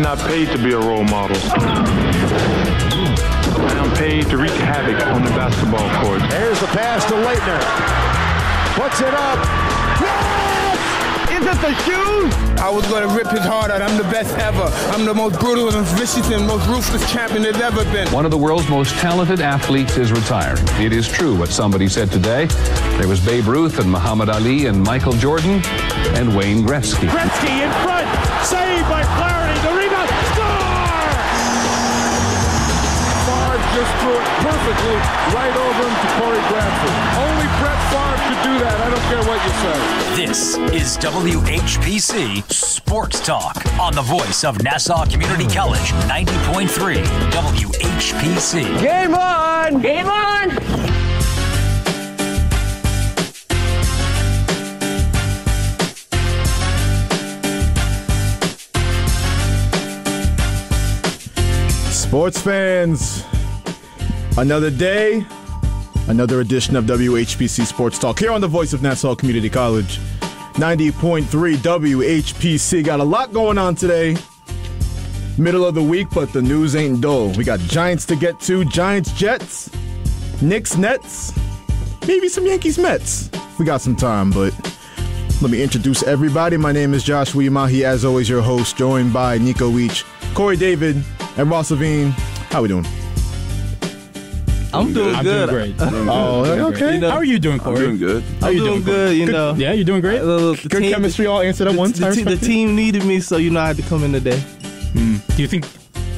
not paid to be a role model. I'm paid to wreak havoc on the basketball court. There's the pass to Leitner. Puts it up. Yes! Is it the shoe? I was going to rip his heart out. I'm the best ever. I'm the most brutal and vicious and most ruthless champion there's ever been. One of the world's most talented athletes is retiring. It is true what somebody said today. There was Babe Ruth and Muhammad Ali and Michael Jordan and Wayne Gretzky. Gretzky in front. Saved by Flaherty. The rebound. Score! Favre just threw it perfectly right over him to Corey Bradford. Only Brett Favre could do that. I don't care what you say. This is WHPC Sports Talk on the voice of Nassau Community College, 90.3 WHPC. Game on! Game on! Sports fans, another day, another edition of WHPC Sports Talk here on the voice of Nassau Community College, 90.3 WHPC. Got a lot going on today. Middle of the week, but the news ain't dull. We got Giants to get to, Giants, Jets, Knicks, Nets, maybe some Yankees, Mets. We got some time, but let me introduce everybody. My name is Josh Weemahi, as always, your host, joined by Nico Weech, Corey David, and Ross Levine. How we doing? I'm doing good. Great. Oh, okay. You know, how are you doing, Corey? I'm doing good. How you doing? Good. You know. Yeah, you're doing great. Good chemistry. All answered at once. The team needed me, so I had to come in today. Do you think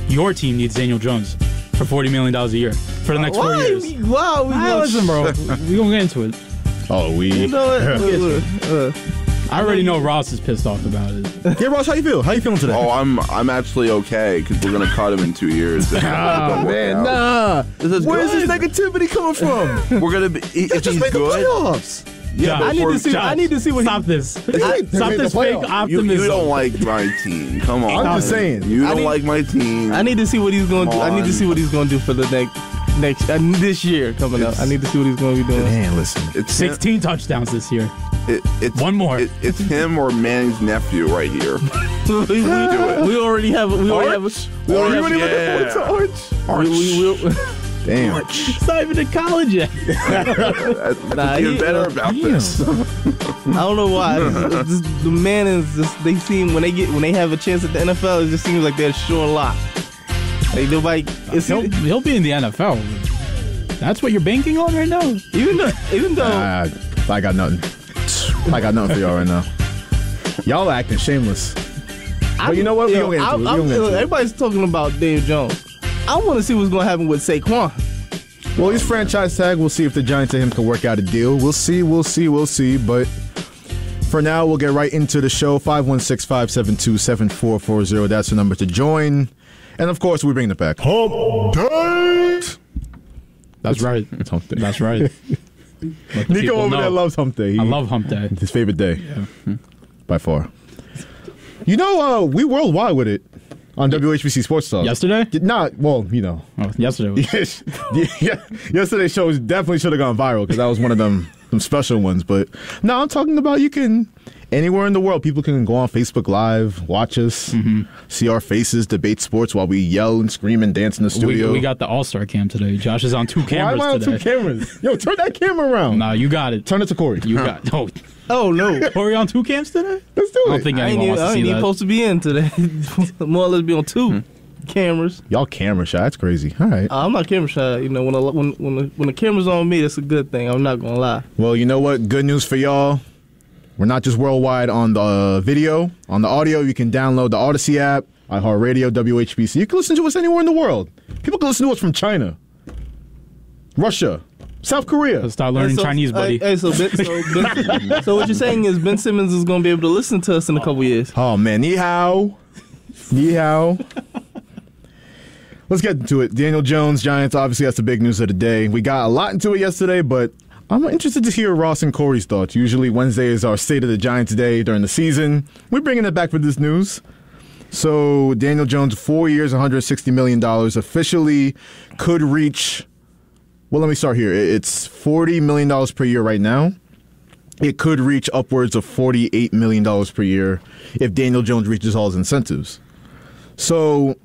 your team needs Daniel Jones for $40 million a year for the next 4 years? Wow. Listen, bro. We're gonna get into it. Oh, You know what? I already know Ross is pissed off about it. Yeah, Ross, how you feel? How you feeling today? Oh, I'm actually okay because we're gonna cut him in 2 years. Man, nah. Where's this negativity coming from? We're gonna be. If just he's made the good. playoffs. Yeah, Josh, I need to see what. Stop this. Stop this fake optimism. You don't like my team. Come on. I'm just saying. You don't like my team. I need to see what he's going to do. I need to see what he's going to do for the next this year coming up. I need to see what he's going to be doing. Man, listen. It's 16 touchdowns this year. It's one more. It's him or Manning's nephew right here. we already have. We already have. Damn. It's not even in college yet. Getting better about this. I don't know why. The Mannings, they seem when they have a chance at the NFL, it just seems like they're a sure lock. Like nobody. He'll be in the NFL. That's what you're banking on right now. Even though I got nothing. I got nothing for y'all right now. Y'all acting shameless. But you know what? We don't get into it. Everybody's talking about Daniel Jones. I want to see what's going to happen with Saquon. Well, he's franchise tag. We'll see if the Giants and him can work out a deal. We'll see. But for now, we'll get right into the show. 516-572-7440. That's the number to join. And, of course, we bring it back. Hump Date! That's right. It's Hump Day. That's right. Nico over there loves Hump Day. I love Hump Day. It's his favorite day. Yeah. By far. You know, we worldwide with it on WHPC Sports Talk. Yesterday? Yesterday was. Yesterday's show definitely should have gone viral because that was one of them special ones. But no, I'm talking about you can, anywhere in the world, people can go on Facebook Live, watch us, see our faces, debate sports while we yell and scream and dance in the studio. We got the All-Star cam today. Josh is on 2 cameras. Why am I on today? 2 cameras? Yo, turn that camera around. Nah, you got it. Turn it to Corey. You got it. Oh, no. Corey on 2 cams today? Let's do it. I don't think anyone wants to see that. I ain't supposed to be in today. More or less be on 2 cameras. Y'all camera shy. That's crazy. All right. I'm not camera shy. You know, when the camera's on me, that's a good thing. I'm not going to lie. Well, you know what? Good news for y'all. We're not just worldwide on the video. On the audio, you can download the Odyssey app, iHeartRadio, WHPC. You can listen to us anywhere in the world. People can listen to us from China, Russia, South Korea. Let's start learning Chinese, buddy. So what you're saying is Ben Simmons is going to be able to listen to us in a couple years. Oh, man. Ni hao. Ni hao. Let's get into it. Daniel Jones, Giants, obviously that's the big news of the day. We got a lot into it yesterday, but I'm interested to hear Ross and Corey's thoughts. Usually Wednesday is our State of the Giants day during the season. We're bringing it back for this news. So Daniel Jones, 4 years, $160 million, officially could reach, well, let me start here. It's $40 million per year right now. It could reach upwards of $48 million per year if Daniel Jones reaches all his incentives. So,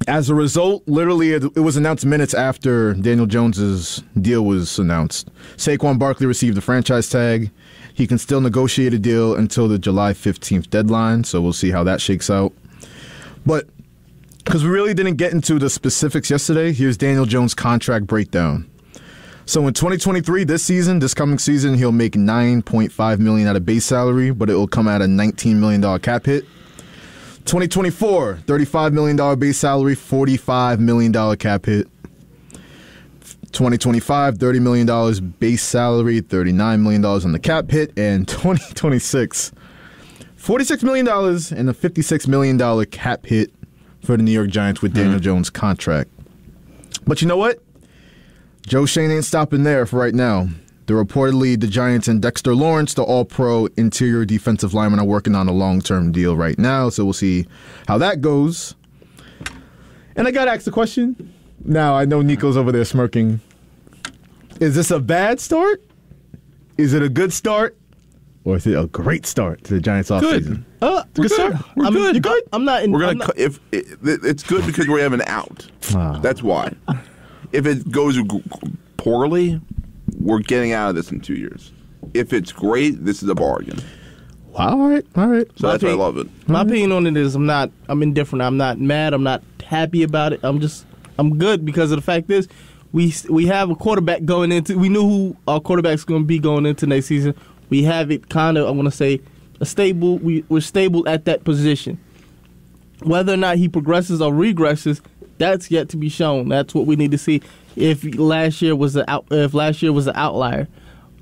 as a result, literally it was announced minutes after Daniel Jones's deal was announced. Saquon Barkley received the franchise tag. He can still negotiate a deal until the July 15th deadline, so we'll see how that shakes out. But because we really didn't get into the specifics yesterday, here's Daniel Jones' contract breakdown. So in 2023, this coming season, he'll make $9.5 million out of base salary, but it will come at a $19 million cap hit. 2024, $35 million base salary, $45 million cap hit. 2025, $30 million base salary, $39 million on the cap hit. And 2026, $46 million and a $56 million cap hit for the New York Giants with Daniel Jones' contract. But you know what? Joe Schoen ain't stopping there for right now. Reportedly, the Giants and Dexter Lawrence, the all-pro interior defensive lineman, are working on a long-term deal right now, so we'll see how that goes. And I got to ask the question. Now, I know Nico's over there smirking. Is this a bad start? Is it a good start? Or is it a great start to the Giants offseason? Good start. We're good. You good? I'm not. It's good because we have an out. That's why. If it goes poorly, we're getting out of this in 2 years. If it's great, this is a bargain. Wow, all right. So that's why I love it. My opinion on it is I'm indifferent. I'm not mad. I'm not happy about it. I'm good because of the fact is we have a quarterback going into. We knew who our quarterback's going to be going into next season. We have it kind of, I want to say, a stable. We're stable at that position. Whether or not he progresses or regresses, that's yet to be shown. That's what we need to see. If last year was an outlier,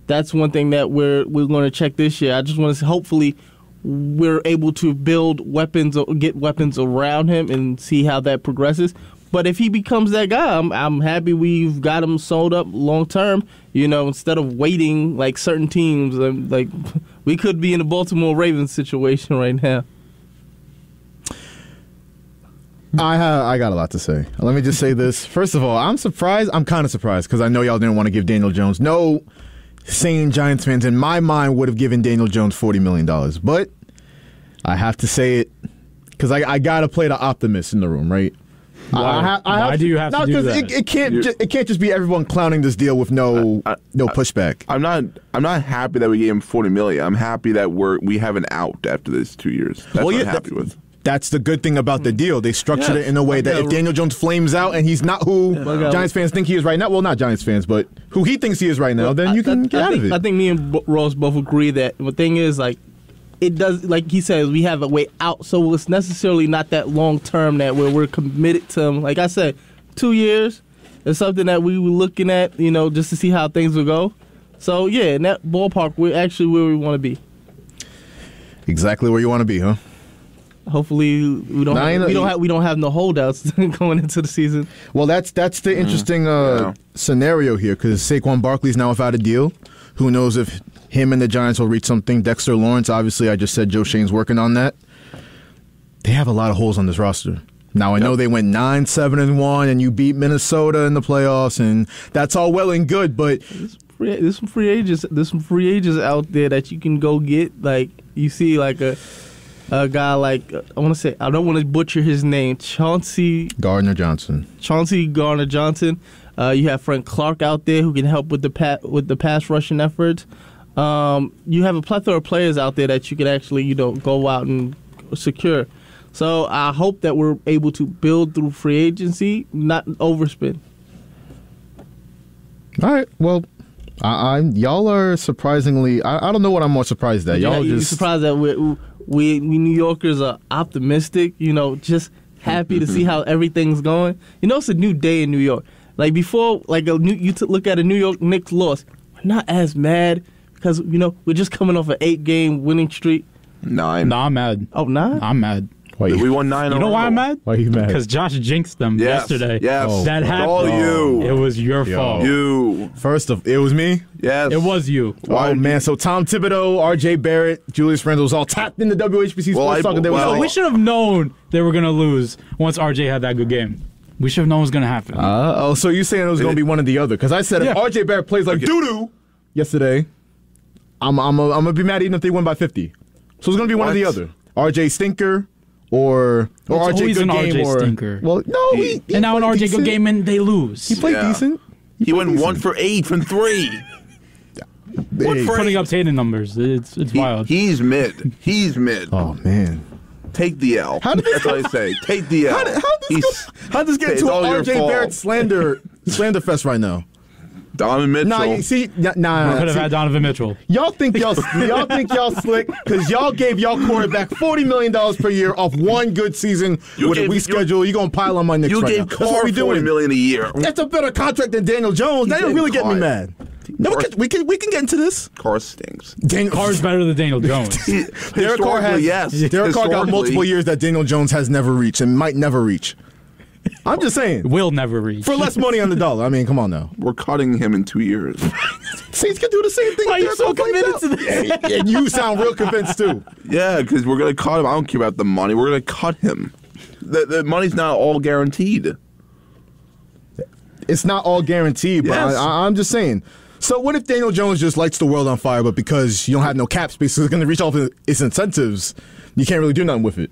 that's one thing that we're going to check this year. I just want to see, hopefully we're able to build weapons or get weapons around him and see how that progresses. But if he becomes that guy, I'm happy we've got him sold up long term. Instead of waiting like certain teams, like we could be in the Baltimore Ravens situation right now. I got a lot to say. Let me just say this. First of all, I'm surprised. I'm kind of surprised because I know y'all didn't want to give Daniel Jones. No sane Giants fans in my mind would have given Daniel Jones $40 million. But I have to say it because I got to play the optimist in the room, right? Why do you have to do that? It can't just be everyone clowning this deal with no pushback. I'm not happy that we gave him $40 million. I'm happy that we have an out after this 2 years. That's what I'm happy with. That's the good thing about the deal. They structured it in a way that if Daniel Jones flames out and he's not who Giants fans think he is right now, well, not Giants fans, but who he thinks he is right now, then you can get out of it. I think me and Ross both agree that the thing is, like, it does, like he says, we have a way out, so it's necessarily not that long term that we're committed to him. Like I said, 2 years is something that we were looking at, just to see how things would go. So, yeah, in that ballpark, we're actually where we want to be. Exactly where you want to be, huh? Hopefully we don't have no holdouts going into the season. Well, that's the interesting scenario here because Saquon Barkley's now without a deal. Who knows if him and the Giants will reach something? Dexter Lawrence, obviously, I just said Joe Schoen's working on that. They have a lot of holes on this roster. Now I know they went 9-7-1, and you beat Minnesota in the playoffs, and that's all well and good. But there's some free agents. There's some free agents out there that you can go get. Like you see, like a guy like I don't want to butcher his name, Chauncey Gardner-Johnson. You have Frank Clark out there who can help with the pass rushing efforts. You have a plethora of players out there that you can actually go out and secure. So I hope that we're able to build through free agency, not overspend. All right. Well, y'all are surprisingly. I don't know what I'm more surprised at. You're surprised that we New Yorkers are optimistic. Just happy to see how everything's going. It's a new day in New York. Like before, look at a New York Knicks loss. We're not as mad because we're just coming off an 8-game winning streak. 9. No, I'm mad. Oh, 9? I'm mad. We won 9. You know why I'm mad? Why are you mad? Because Josh jinxed them yesterday. Yes. That happened. All you. It was your fault. You. First of it was me? Yes. It was you. Oh, man. So Tom Thibodeau, R.J. Barrett, Julius Randle was all tapped in the WHPC Sports Talk. We should have known they were going to lose once R.J. had that good game. We should have known it was going to happen. So you're saying it was going to be one or the other? Because I said if R.J. Barrett plays like doo-doo yesterday, I'm going to be mad even if they win by 50. So it's going to be one or the other. R.J. Stinker or RJ always good an game, RJ or stinker. well, no, he and now an played RJ decent. good game and they lose. He played decent. He went 1 for 8 from 3. Hey, Putting up Tatum numbers, it's wild. He's mid. He's mid. Oh man. Take the L. That's what I say. Take the L. How'd this get into an RJ Barrett slander fest right now? Donovan Mitchell. Nah, you see, nah. We could have had Donovan Mitchell. Y'all think y'all slick because y'all gave y'all quarterback $40 million per year off one good season with a weak schedule. You're gonna pile on my Knicks right now. You gave Carr $40 million a year. That's a better contract than Daniel Jones. That really get me mad. No, we can get into this. Carr stinks. Carr's better than Daniel Jones. Derek Carr got multiple years that Daniel Jones has never reached and might never reach. I'm just saying. Will never reach. For less money on the dollar. I mean, come on now. We're cutting him in 2 years. Saints can do the same thing. Why are you so committed to this? And you sound real convinced, too. Yeah, because we're going to cut him. I don't care about the money. We're going to cut him. The money's not all guaranteed. It's not all guaranteed, but yes. I'm just saying. So what if Daniel Jones just lights the world on fire, but because you don't have no cap space, so it's going to reach all of its incentives, you can't really do nothing with it?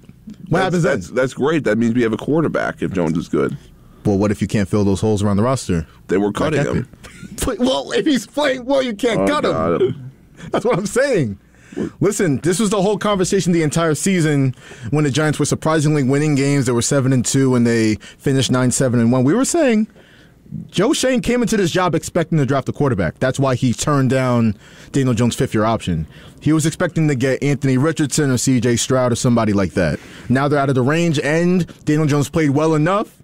What happens then? That's great. That means we have a quarterback if Jones is good. Well, what if you can't fill those holes around the roster? Then we're cutting him. Well, if he's playing well, you can't cut him. That's what I'm saying. Listen, this was the whole conversation the entire season when the Giants were surprisingly winning games. They were 7-2 and they finished 9-7-1. We were saying Joe Shane came into this job expecting to draft a quarterback. That's why he turned down Daniel Jones' fifth-year option. He was expecting to get Anthony Richardson or C.J. Stroud or somebody like that. Now they're out of the range, and Daniel Jones played well enough.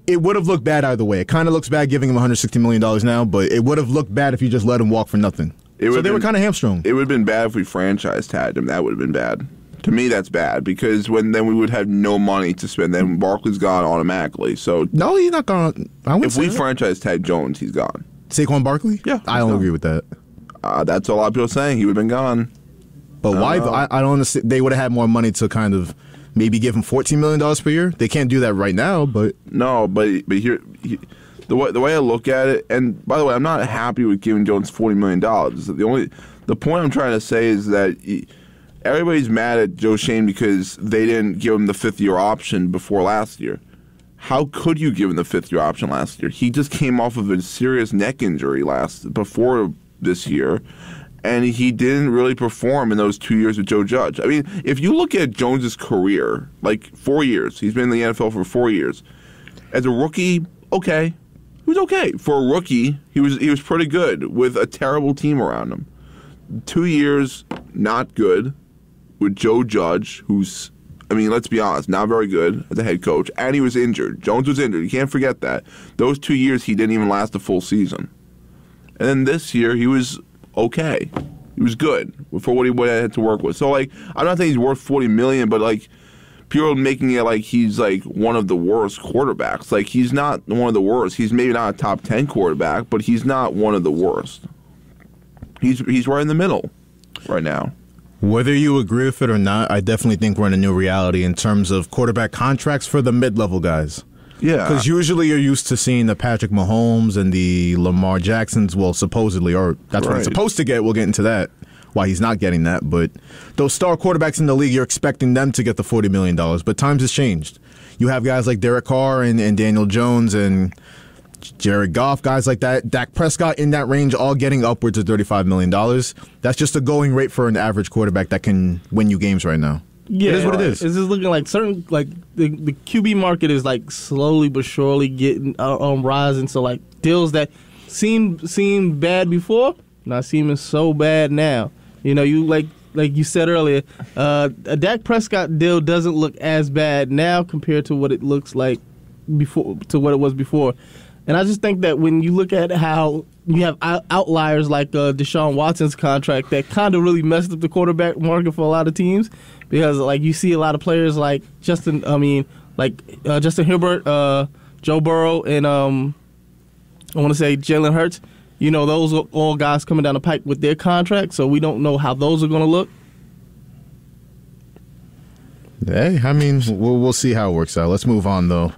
It would have looked bad either way. It kind of looks bad giving him $160 million now, but it would have looked bad if you just let him walk for nothing. So they were kind of hamstrung. It would have been bad if we franchise tagged him. That would have been bad. To me, that's bad because then we would have no money to spend. Then Barkley's gone automatically. So no, he's not gone. If we franchise tag Jones, he's gone. Saquon Barkley? Yeah, I don't agree with that. That's a lot of people saying he would have been gone. But why? I don't understand. They would have had more money to kind of maybe give him $14 million per year. They can't do that right now. But no, but here the way I look at it, and by the way, I'm not happy with giving Jones $40 million. The point I'm trying to say is that everybody's mad at Joe Shane because they didn't give him the fifth-year option before last year. How could you give him the fifth-year option last year? He just came off of a serious neck injury before this year, and he didn't really perform in those 2 years with Joe Judge. I mean, if you look at Jones's career, like 4 years, he's been in the NFL for 4 years. As a rookie, okay. He was okay. For a rookie, he was pretty good with a terrible team around him. 2 years, not good, with Joe Judge, who's, I mean, let's be honest, not very good as a head coach, and he was injured. Jones was injured. You can't forget that. Those 2 years, he didn't even last a full season. And then this year, he was okay. He was good for what he had to work with. So, like, I'm not saying he's worth $40 million, but, like, people are making it like he's, like, one of the worst quarterbacks. Like, he's not one of the worst. He's maybe not a top 10 quarterback, but he's not one of the worst. He's right in the middle right now. Whether you agree with it or not, I definitely think we're in a new reality in terms of quarterback contracts for the mid-level guys. Yeah. Because usually you're used to seeing the Patrick Mahomes and the Lamar Jacksons, well, supposedly, or that's what he's supposed to get. We'll get into that, why he's not getting that. But those star quarterbacks in the league, you're expecting them to get the $40 million. But times has changed. You have guys like Derek Carr and Daniel Jones and Jared Goff, guys like that, Dak Prescott in that range, all getting upwards of $35 million. That's just a going rate for an average quarterback that can win you games right now. Yeah, it is what it is. It's just looking like the QB market is like slowly but surely getting rising. So like deals that seemed bad before, not seeming so bad now. You know, you like you said earlier, a Dak Prescott deal doesn't look as bad now compared to what it looks like before, to what it was before. And I just think that when you look at how you have outliers like Deshaun Watson's contract that kind of really messed up the quarterback market for a lot of teams, because like you see a lot of players like Justin Herbert, Joe Burrow, and I want to say Jalen Hurts. You know, those are all guys coming down the pike with their contracts, so we don't know how those are going to look. Hey, I mean, we'll see how it works out. Let's move on, though.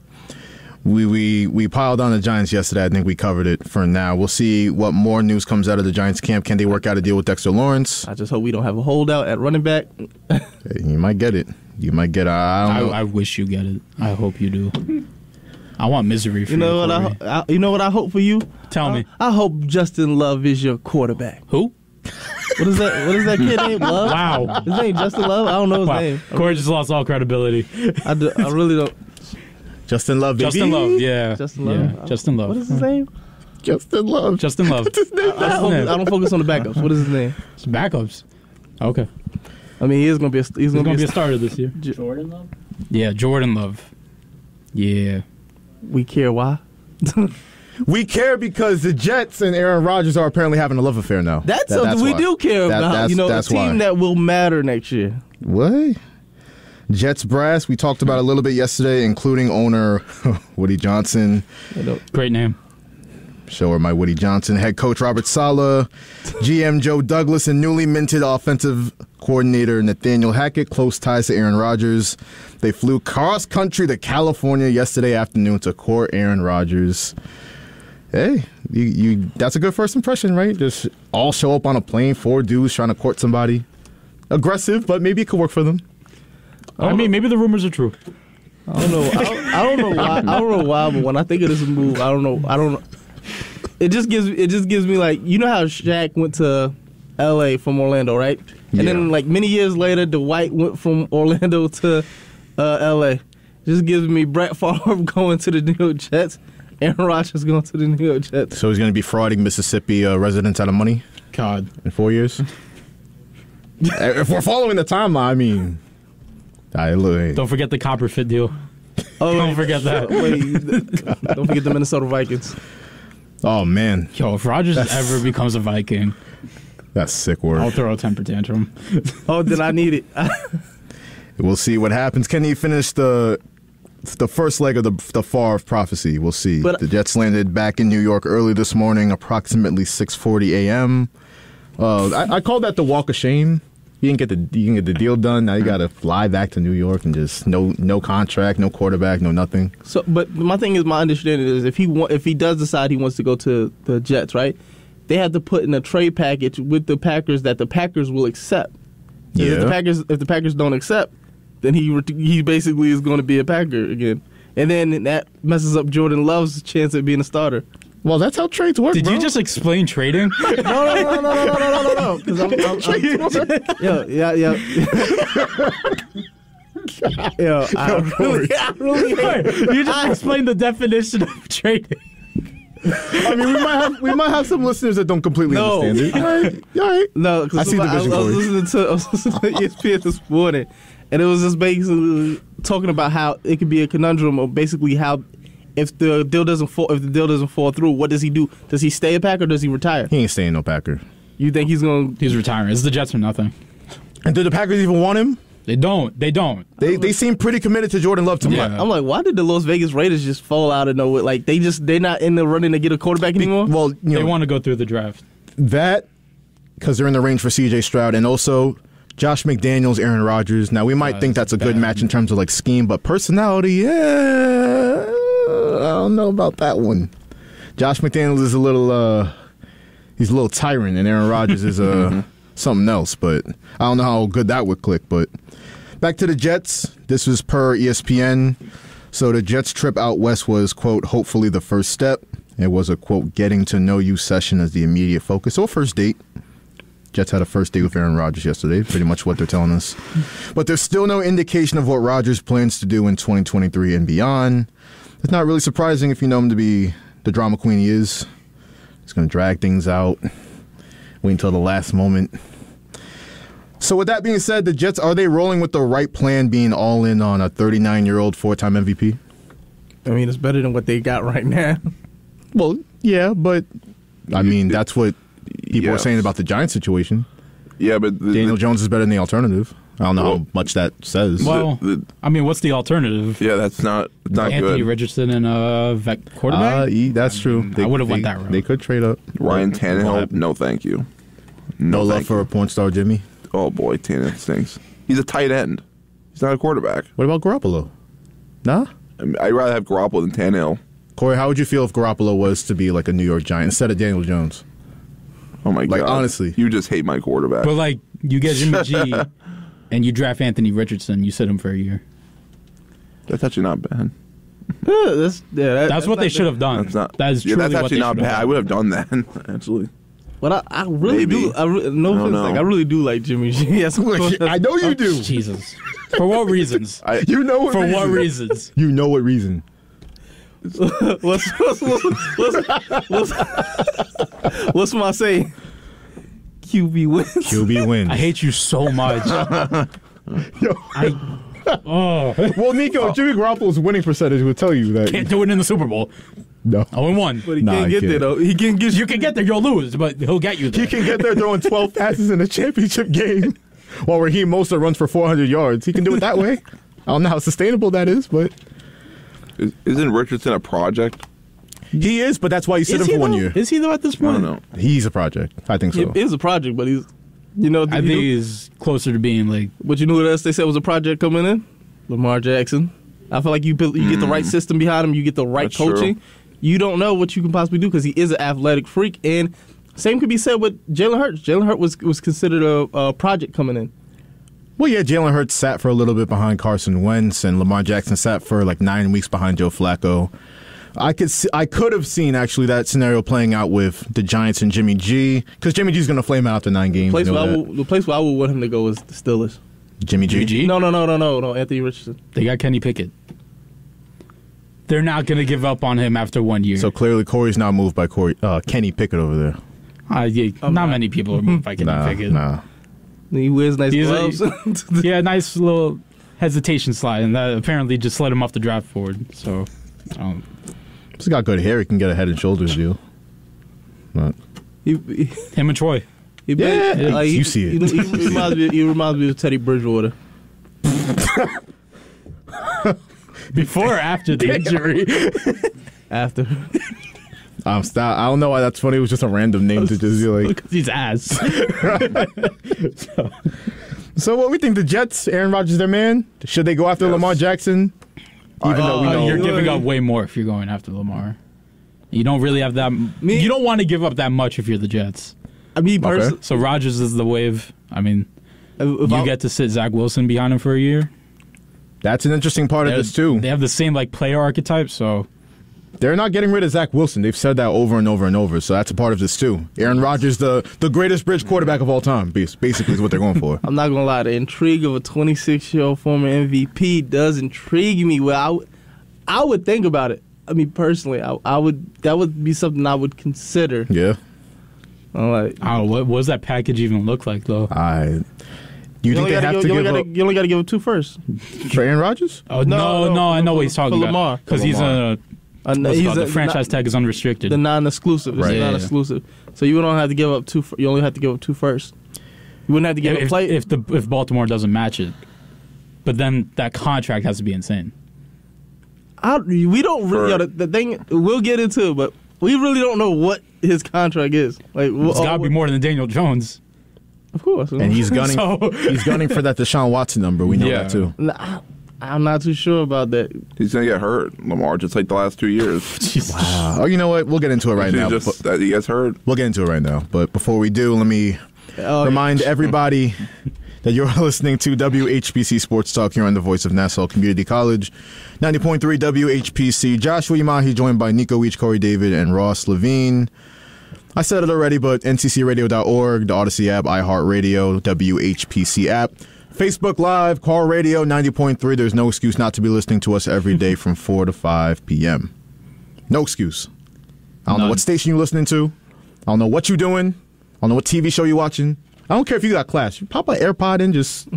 We piled on the Giants yesterday. I think we covered it for now. We'll see what more news comes out of the Giants camp. Can they work out a deal with Dexter Lawrence? I just hope we don't have a holdout at running back. Hey, you might get it. You might get. I don't know. I wish you get it. I hope you do. I want misery for you. You know what I hope for you? Tell me. I hope Justin Love is your quarterback. Who? What is that kid named? Love? Wow. His name Justin Love? I don't know his name. Corey just lost all credibility. I really don't. Justin Love, baby. Justin Love, yeah. Justin Love? Yeah. Justin Love. What is his name? Justin Love. Justin Love. What's his name? I don't focus on the backups. What is his name? It's backups. Okay. I mean, he is going to be He's gonna be a starter this year. Jordan Love? Yeah, Jordan Love. Yeah. We care why? We care because the Jets and Aaron Rodgers are apparently having a love affair now. That's something we do care about. A team that will matter next year. What? Jets brass, we talked about a little bit yesterday, including owner Woody Johnson. Great name. Show her my Woody Johnson. Head coach Robert Saleh, GM Joe Douglas, and newly minted offensive coordinator Nathaniel Hackett, close ties to Aaron Rodgers. They flew cross-country to California yesterday afternoon to court Aaron Rodgers. Hey, that's a good first impression, right? Just all show up on a plane, 4 dudes trying to court somebody. Aggressive, but maybe it could work for them. I mean, maybe the rumors are true. I don't know. I don't know why. I don't know why, but when I think of this move, I don't know. It just gives me like, you know how Shaq went to L.A. from Orlando, right? And then like many years later, Dwight went from Orlando to L.A. Just gives me Brett Favre going to the New York Jets, Aaron Rodgers going to the New York Jets. So he's going to be frauding Mississippi residents out of money? God. In 4 years? If we're following the timeline, I mean... Don't forget the Copperfit deal. Don't forget that. Don't forget the Minnesota Vikings. Oh, man. Yo, if Rodgers ever becomes a Viking... That's sick word. I'll throw a temper tantrum. Oh, then I need it. We'll see what happens. Can he finish the first leg of the Favre prophecy? We'll see. But the Jets landed back in New York early this morning, approximately 6:40 a.m. I call that the walk of shame. You didn't get the deal done. Now you got to fly back to New York and just no contract, no quarterback, no nothing. So, but my thing is, my understanding is if he does decide he wants to go to the Jets, right? They have to put in a trade package with the Packers that the Packers will accept. Yeah. If the Packers don't accept, then he basically is going to be a Packer again, and then that messes up Jordan Love's chance at being a starter. Well, that's how trades work. Did you just explain trading? No. Because You just explained the definition of trading. I mean, we might have some listeners that don't completely understand it. All right. No, because I was listening to ESPN this morning, and it was just basically talking about how it could be a conundrum of basically how if the deal doesn't fall through, what does he do? Does he stay a Packer or does he retire? He ain't staying no Packer. You think he's retiring? It's the Jets or nothing. And do the Packers even want him? They don't. They seem pretty committed to Jordan Love to me. I'm like, why did the Las Vegas Raiders just fall out of nowhere? Like they're not in the running to get a quarterback anymore. Well, they want to go through the draft. That because they're in the range for C.J. Stroud and also Josh McDaniels, Aaron Rodgers. Now we might think that's a good match in terms of like scheme, but personality, I don't know about that one. Josh McDaniels is a little tyrant, and Aaron Rodgers is something else. But I don't know how good that would click. But back to the Jets. This was per ESPN. So the Jets' trip out west was, quote, hopefully the first step. It was a, quote, getting to know you session as the immediate focus. So first date. Jets had a first date with Aaron Rodgers yesterday, pretty much what they're telling us. But there's still no indication of what Rodgers plans to do in 2023 and beyond. It's not really surprising if you know him to be the drama queen he is. He's going to drag things out, wait until the last moment. So with that being said, the Jets, are they rolling with the right plan, being all in on a 39-year-old four-time MVP? I mean, it's better than what they got right now. Well, yeah, but I mean, that's what people are saying about the Giants situation. Yeah, but Daniel Jones is better than the alternative. I don't know how much that says. Well, I mean, what's the alternative? Yeah, that's not Anthony good. Richardson and a vet quarterback? That's true. I would have went that route. They could trade up. Ryan Tannehill, no thank you. No love for a porn star Jimmy? Oh, boy, Tannehill stinks. He's a tight end. He's not a quarterback. What about Garoppolo? Nah? I'd rather have Garoppolo than Tannehill. Corey, how would you feel if Garoppolo was to be like a New York Giant instead of Daniel Jones? Oh, my God. Honestly. You just hate my quarterback. But, you get Jimmy G. and you draft Anthony Richardson, you sit him for a year. That's actually not bad. That's what they should have done. That's actually not bad. I would have done that, actually. But I really do. I really do like Jimmy G. Yes, I know you do. Jesus. For what reasons? You know what For reason. what reasons? You know what reason. What's my saying? QB wins. QB wins. I hate you so much. Well, Nico, Jimmy Garoppolo's winning percentage would tell you that. Can't do it in the Super Bowl. No. 0-1. But he can't get there, though. You can get there, you'll lose, but he'll get you there. He can get there throwing 12 passes in a championship game while Raheem Mostert runs for 400 yards. He can do it that way. I don't know how sustainable that is, but... Isn't Richardson a project? He is, but that's why you sit him for 1 year. Is he, though, at this point? I don't know. He's a project. I think so. He is a project, but he's... I think he's closer to being like... But you know what else they said was a project coming in? Lamar Jackson. I feel like you get the right system behind him, you get the right That's coaching. True. You don't know what you can possibly do because he is an athletic freak. And same could be said with Jalen Hurts. Jalen Hurts was considered a project coming in. Well, yeah, Jalen Hurts sat for a little bit behind Carson Wentz, and Lamar Jackson sat for like 9 weeks behind Joe Flacco. I could have seen actually that scenario playing out with the Giants and Jimmy G, because Jimmy G's going to flame out after 9 games. The place where I would want him to go is the Steelers. Jimmy G? No, Anthony Richardson. They got Kenny Pickett. They're not going to give up on him after 1 year. So clearly Corey's not moved by Kenny Pickett over there. Not many people are moved by Kenny Pickett. Nah. He wears nice gloves. Yeah, nice little hesitation slide, and that apparently just slid him off the draft board. So, he's got good hair. He can get a Head and Shoulders deal. But him and Troy. You see it. He reminds me of Teddy Bridgewater. Before or after the injury? After. Stop. I don't know why that's funny. It was just a random name to just be like. Because he's ass. So what we think? The Jets, Aaron Rodgers, their man. Should they go after Lamar Jackson? Even though we know you're giving up way more if you're going after Lamar. You don't really have that. You don't want to give up that much if you're the Jets. I mean, personally. So Rodgers is the wave. I mean, you get to sit Zach Wilson behind him for a year. That's an interesting part of this too. They have the same player archetype, so they're not getting rid of Zach Wilson. They've said that over and over and over. So that's a part of this too. Aaron Rodgers, the greatest bridge quarterback of all time, basically is what they're going for. I'm not gonna lie, the intrigue of a 26-year-old former MVP does intrigue me. Well, I would think about it. I mean, personally, I would. That would be something I would consider. Yeah. What does that package even look like, though? You think they have to give up? You only got to give up 2 first. For Aaron Rodgers? Oh, no, I know what he's talking about. Lamar. Because he's the franchise tag is unrestricted. The non-exclusive. It's non-exclusive. So you don't have to give up 2. You only have to give up 2 first. You wouldn't have to give up play if Baltimore doesn't match it. But then that contract has to be insane. We don't really. The thing we'll get into it, but we really don't know what his contract is. It's got to be more than Daniel Jones. Of course. And he's gunning. He's gunning for that Deshaun Watson number. We know that too. I'm not too sure about that. He's gonna get hurt, Lamar, just like the last 2 years. Wow. Oh, you know what? We'll get into it right now. That he gets hurt. We'll get into it right now. But before we do, let me remind everybody that you're listening to WHPC Sports Talk here on the Voice of Nassau Community College, 90.3 WHPC. Joshua Imahi joined by Nico Weech, Corey David, and Ross Levine. I said it already, but nccradio.org, the Odyssey app, iHeartRadio, WHPC app, Facebook Live, Car Radio 90.3. There's no excuse not to be listening to us every day from 4 to 5 p.m. No excuse. I don't know what station you're listening to. I don't know what you're doing. I don't know what TV show you're watching. I don't care if you got class. You pop an AirPod in, just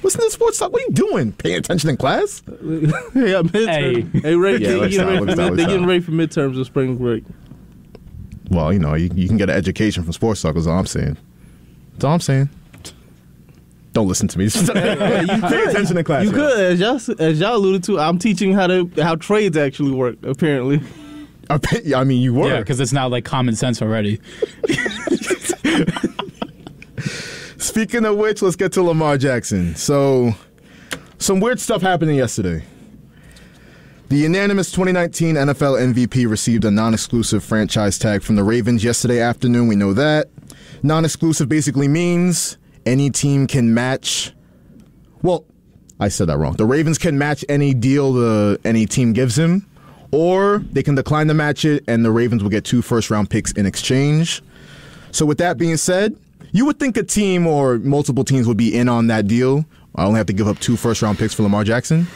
listen to sports talk. What are you doing? Paying attention in class? Yeah, midterm. Hey, Ray, they're getting ready for midterms or spring break. Well, you can get an education from sports talk, is all I'm saying. That's all I'm saying. Don't listen to me. Pay attention in class. You could, as y'all alluded to, I'm teaching how trades actually work, apparently. I mean, you were. Yeah, because it's not common sense already. Speaking of which, let's get to Lamar Jackson. So, some weird stuff happening yesterday. The unanimous 2019 NFL MVP received a non-exclusive franchise tag from the Ravens yesterday afternoon. We know that. Non-exclusive basically means any team can match Well, I said that wrong. The Ravens can match any deal any team gives him, or they can decline to match it, and the Ravens will get 2 first-round picks in exchange. So with that being said, you would think a team or multiple teams would be in on that deal. I only have to give up 2 first-round picks for Lamar Jackson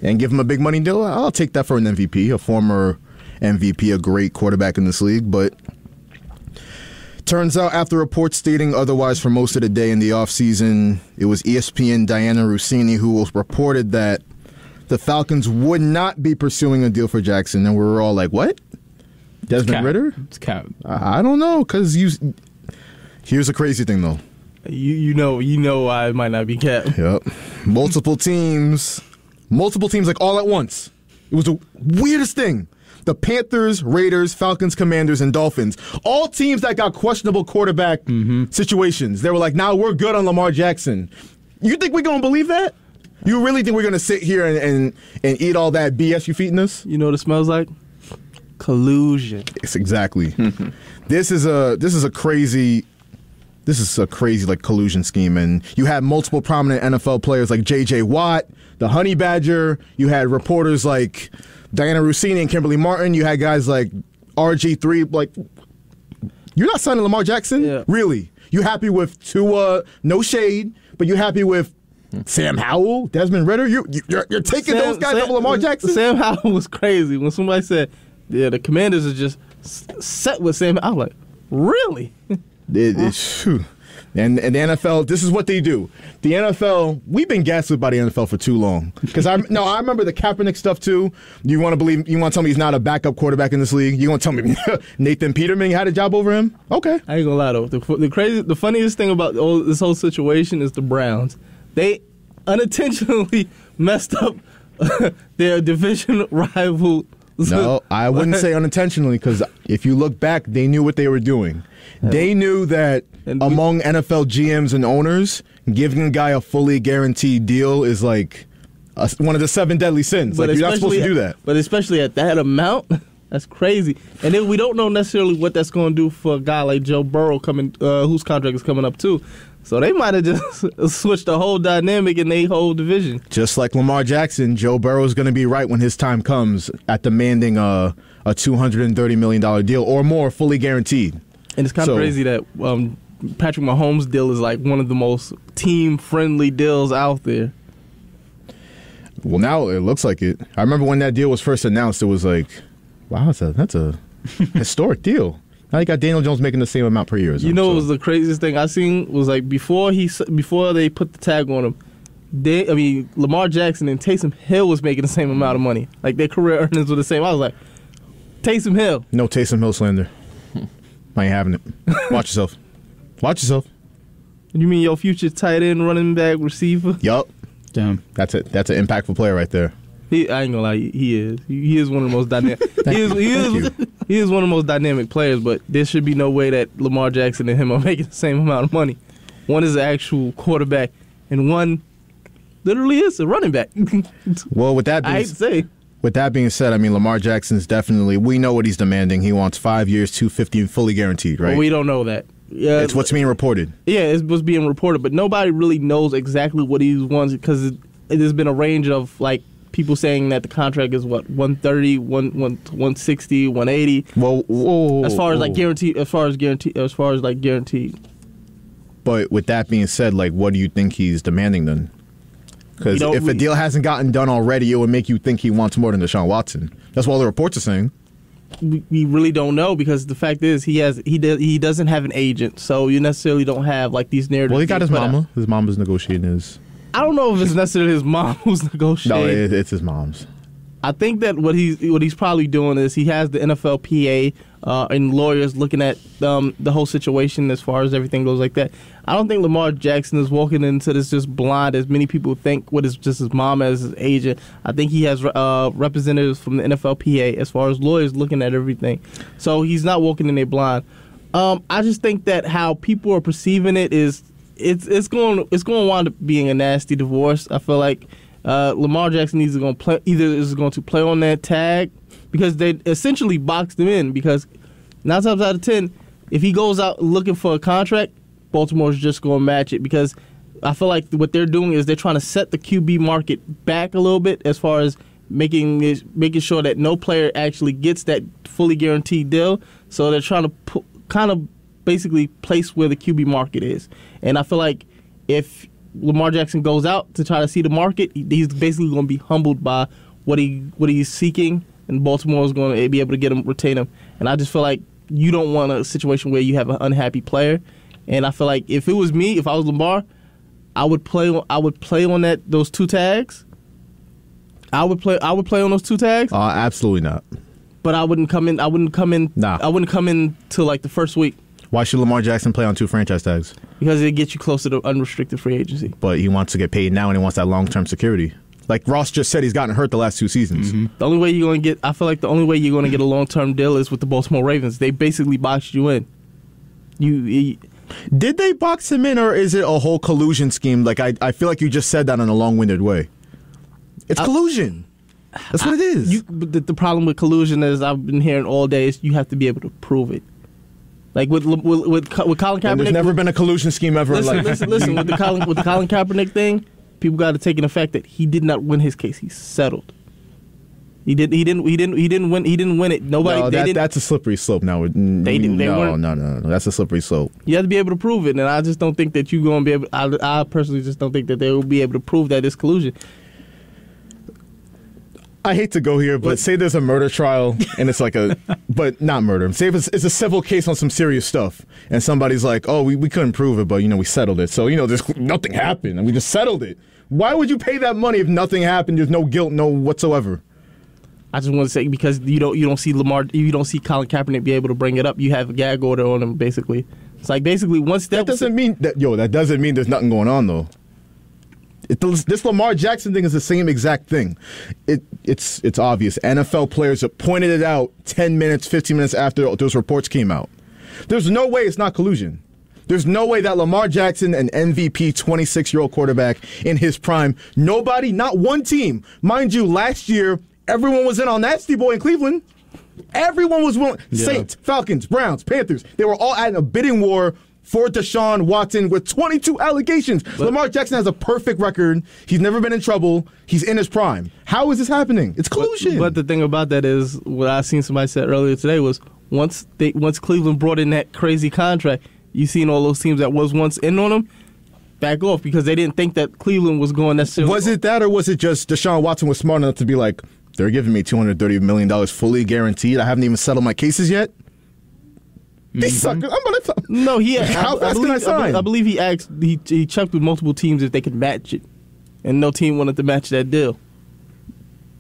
and give him a big money deal. I'll take that for an MVP, a former MVP, a great quarterback in this league. But turns out after reports stating otherwise for most of the day in the offseason, it was ESPN Diana Rossini who reported that the Falcons would not be pursuing a deal for Jackson. And we were all like, what? Desmond Ridder? It's cap. I don't know, because here's a crazy thing, though. You know I might not be cap. Yep. Multiple teams, like all at once. It was the weirdest thing. The Panthers, Raiders, Falcons, Commanders, and Dolphins. All teams that got questionable quarterback situations. They were like, nah, we're good on Lamar Jackson. You think we're going to believe that? You really think we're going to sit here and eat all that BS you're feeding us? You know what it smells like? Collusion. Yes, exactly. This is a crazy like collusion scheme, and you had multiple prominent NFL players like J.J. Watt, the Honey Badger. You had reporters like Diana Rossini and Kimberly Martin. You had guys like RG3. Like, you're not signing Lamar Jackson? Yeah. Really? You happy with Tua? No shade, but you happy with Sam Howell, Desmond Ridder? You're taking those guys over Lamar Jackson? Sam Howell was crazy when somebody said, yeah, the Commanders are just set with Sam. I was like, really? And the NFL, this is what they do. The NFL, we've been gaslit by the NFL for too long. Because I remember the Kaepernick stuff too. You want to tell me he's not a backup quarterback in this league? You want to tell me Nathan Peterman had a job over him? Okay. I ain't gonna lie though. The funniest thing about this whole situation is the Browns. They unintentionally messed up their division rival. No, I wouldn't say unintentionally, because if you look back, they knew what they were doing. They knew that among NFL GMs and owners, giving a guy a fully guaranteed deal is like one of the 7 deadly sins. Like, you're not supposed to do that. But especially at that amount, that's crazy. And then we don't know necessarily what that's going to do for a guy like Joe Burrow whose contract is coming up too. So they might have just switched the whole dynamic in their whole division. Just like Lamar Jackson, Joe Burrow is going to be right when his time comes at demanding a $230 million deal or more, fully guaranteed. And it's kind of crazy that Patrick Mahomes' deal is like one of the most team-friendly deals out there. Well, now it looks like it. I remember when that deal was first announced, it was like, wow, that's a historic deal. Now you got Daniel Jones making the same amount per year. You know, what was the craziest thing I seen was like before they put the tag on him. Lamar Jackson and Taysom Hill was making the same amount of money. Like, their career earnings were the same. I was like, Taysom Hill. No Taysom Hill slander. I ain't having it. Watch yourself. Watch yourself. You mean your future tight end, running back, receiver? Yup. Damn. That's an impactful player right there. I ain't gonna lie, he is. He is one of the most dynamic. He is one of the most dynamic players. But there should be no way that Lamar Jackson and him are making the same amount of money. One is an actual quarterback, and one literally is a running back. Well, with that being said, I mean, Lamar Jackson's definitely, we know what he's demanding. He wants 5 years, $250 fully guaranteed, right? Well, we don't know that. Yeah, it's what's being reported. Yeah, it's what's being reported, but nobody really knows exactly what he wants, because there's been a range of like people saying that the contract is what, 130, 160, 180. Whoa. As far as guaranteed. But with that being said, like, what do you think he's demanding then? Because if a deal hasn't gotten done already, it would make you think he wants more than Deshaun Watson. That's what all the reports are saying. We really don't know, because the fact is he doesn't have an agent, so you necessarily don't have like these narratives. Well, he got his mama. His mama's negotiating his. I don't know if it's necessarily his mom who's negotiating. No, it's his mom's. I think that what he's probably doing is he has the NFLPA and lawyers looking at the whole situation as far as everything goes like that. I don't think Lamar Jackson is walking into this just blind, as many people think, what is just his mom as his agent. I think he has representatives from the NFLPA as far as lawyers looking at everything. So he's not walking in there blind. I just think that how people are perceiving it is it's going to wind up being a nasty divorce. I feel like Lamar Jackson is going to play on that tag, because they essentially boxed him in, because 9 times out of 10, if he goes out looking for a contract, Baltimore's just going to match it, because I feel like what they're doing is they're trying to set the QB market back a little bit as far as making sure that no player actually gets that fully guaranteed deal. So they're trying to kind of basically place where the QB market is. And I feel like if Lamar Jackson goes out to try to see the market, he's basically going to be humbled by what he's seeking, and Baltimore is going to be able to retain him. And I just feel like you don't want a situation where you have an unhappy player. And I feel like if it was me, if I was Lamar, I would play on those two tags. I would play on those two tags. Absolutely not. But I wouldn't come in. Nah. I wouldn't come in till like the first week. Why should Lamar Jackson play on two franchise tags? Because it gets you closer to unrestricted free agency. But he wants to get paid now, and he wants that long-term security. Like Ross just said, he's gotten hurt the last 2 seasons. Mm-hmm. The only way you're going to get, I feel like the only way you're going to get a long-term deal is with the Baltimore Ravens. They basically boxed you in. Did they box him in, or is it a whole collusion scheme? Like I feel like you just said that in a long-winded way. It's collusion. That's what it is. The problem with collusion is I've been hearing all day is you have to be able to prove it. Like with Colin Kaepernick, and there's never been a collusion scheme ever. Listen, with the Colin Kaepernick thing, people got to take in the fact that he did not win his case. He settled. He didn't win it. Nobody. That's a slippery slope. Now no. That's a slippery slope. You have to be able to prove it, and I just don't think that you're going to be able. I personally just don't think that they will be able to prove that it's collusion. I hate to go here, but say there's a murder trial and it's like but not murder. Say if it's a civil case on some serious stuff, and somebody's like, "Oh, we couldn't prove it, but we settled it." So there's nothing happened, and we just settled it. Why would you pay that money if nothing happened? There's no guilt, no whatsoever. I just want to say because you don't see Colin Kaepernick be able to bring it up. You have a gag order on him. Basically, it's like once that doesn't mean that doesn't mean there's nothing going on though. This Lamar Jackson thing is the same exact thing. It's obvious. NFL players have pointed it out 10 minutes, 15 minutes after those reports came out. There's no way it's not collusion. There's no way that Lamar Jackson, an MVP 26-year-old quarterback in his prime, nobody, not one team. Mind you, last year, everyone was in on Nasty Boy in Cleveland. Everyone was willing. Yeah. Saints, Falcons, Browns, Panthers. They were all at a bidding war for Deshaun Watson with 22 allegations. Lamar Jackson has a perfect record. He's never been in trouble. He's in his prime. How is this happening? It's collusion. But the thing about that is, what I seen somebody said earlier today was once Cleveland brought in that crazy contract, you seen all those teams that was once in on them back off because they didn't think that Cleveland was going necessarily. Was it that, or was it just Deshaun Watson was smart enough to be like, they're giving me $230 million fully guaranteed. I haven't even settled my cases yet? These suckers. No, how fast can I sign? I believe he asked. He checked with multiple teams if they could match it, and no team wanted to match that deal.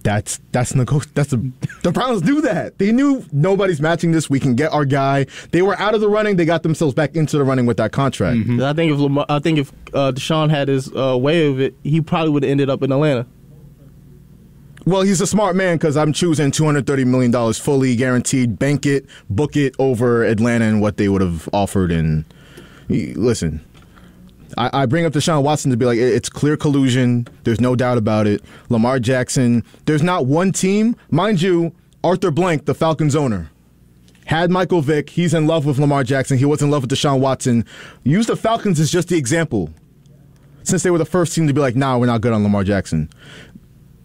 The Browns do that. They knew nobody's matching this. We can get our guy. They were out of the running. They got themselves back into the running with that contract. Mm-hmm. I think if Deshaun had his way of it, he probably would have ended up in Atlanta. Well, he's a smart man because I'm choosing $230 million fully guaranteed. Bank it, book it over Atlanta and what they would have offered. And listen, I bring up Deshaun Watson to be like, it's clear collusion. There's no doubt about it. Lamar Jackson, there's not one team. Mind you, Arthur Blank, the Falcons owner, had Michael Vick. He's in love with Lamar Jackson. He was in love with Deshaun Watson. Use the Falcons as just the example. Since they were the first team to be like, nah, we're not good on Lamar Jackson.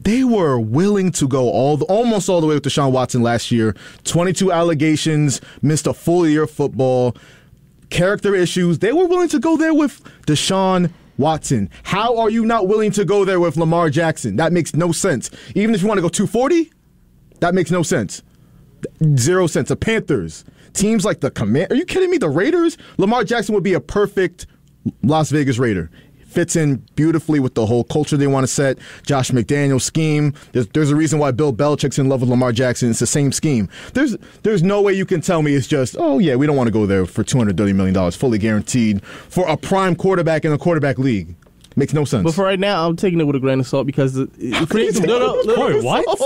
They were willing to go almost all the way with Deshaun Watson last year. 22 allegations, missed a full year of football, character issues. They were willing to go there with Deshaun Watson. How are you not willing to go there with Lamar Jackson? That makes no sense. Even if you want to go 240, that makes no sense. 0 sense. The Panthers, teams like the Command. Are you kidding me? The Raiders? Lamar Jackson would be a perfect Las Vegas Raider. Fits in beautifully with the whole culture they want to set. Josh McDaniels' scheme. There's a reason why Bill Belichick's in love with Lamar Jackson. It's the same scheme. There's no way you can tell me it's just, oh yeah, we don't want to go there for $230 million fully guaranteed for a prime quarterback in a quarterback league. Makes no sense. But for right now, I'm taking it with a grain of salt because what?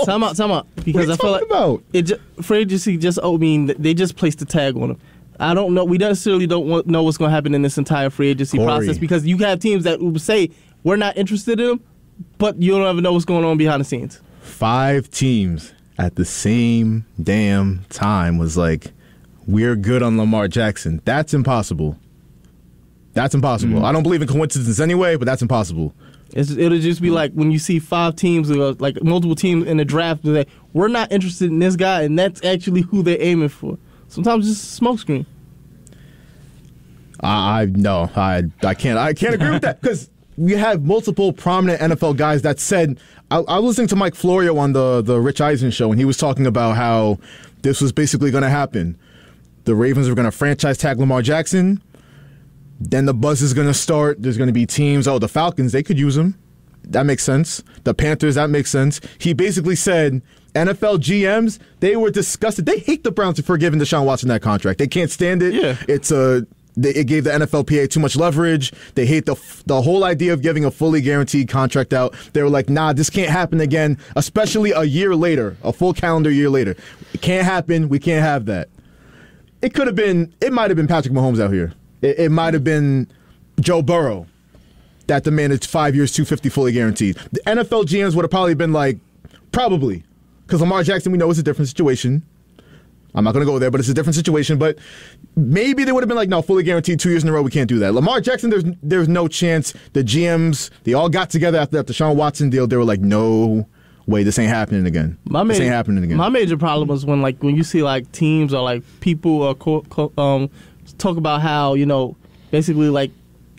Time out. Because I feel like free agency they just placed the tag on him. I don't know. We necessarily don't know what's going to happen in this entire free agency process because you have teams that will say we're not interested in him, but you don't ever know what's going on behind the scenes. 5 teams at the same damn time was like, we're good on Lamar Jackson. That's impossible. That's impossible. I don't believe in coincidence anyway, but that's impossible. It'll just be like when you see 5 teams, like multiple teams in the draft, that we're not interested in this guy, and that's actually who they're aiming for. Sometimes it's just a smokescreen. I can't agree with that because we have multiple prominent NFL guys that said. I was listening to Mike Florio on the Rich Eisen show, and he was talking about how this was basically going to happen. The Ravens were going to franchise tag Lamar Jackson. Then the buzz is going to start. There's going to be teams. Oh, the Falcons, they could use him. That makes sense. The Panthers, that makes sense. He basically said NFL GMs, they were disgusted. They hate the Browns for giving Deshaun Watson that contract. They can't stand it. Yeah. It gave the NFLPA too much leverage. They hate the whole idea of giving a fully guaranteed contract out. They were like, nah, this can't happen again, especially a year later, a full calendar year later. It can't happen. We can't have that. It might have been Patrick Mahomes out here. It might have been Joe Burrow that demanded 5 years, $250 fully guaranteed. The NFL GMs would have probably been like, probably, because Lamar Jackson, we know, is a different situation. I'm not going to go there, but it's a different situation. But maybe they would have been like, no, fully guaranteed 2 years in a row, we can't do that. Lamar Jackson, there's no chance. The GMs, they all got together after that Deshaun Watson deal. They were like, no way, this ain't happening again. My major problem was when you see like teams or like people talk about how, basically like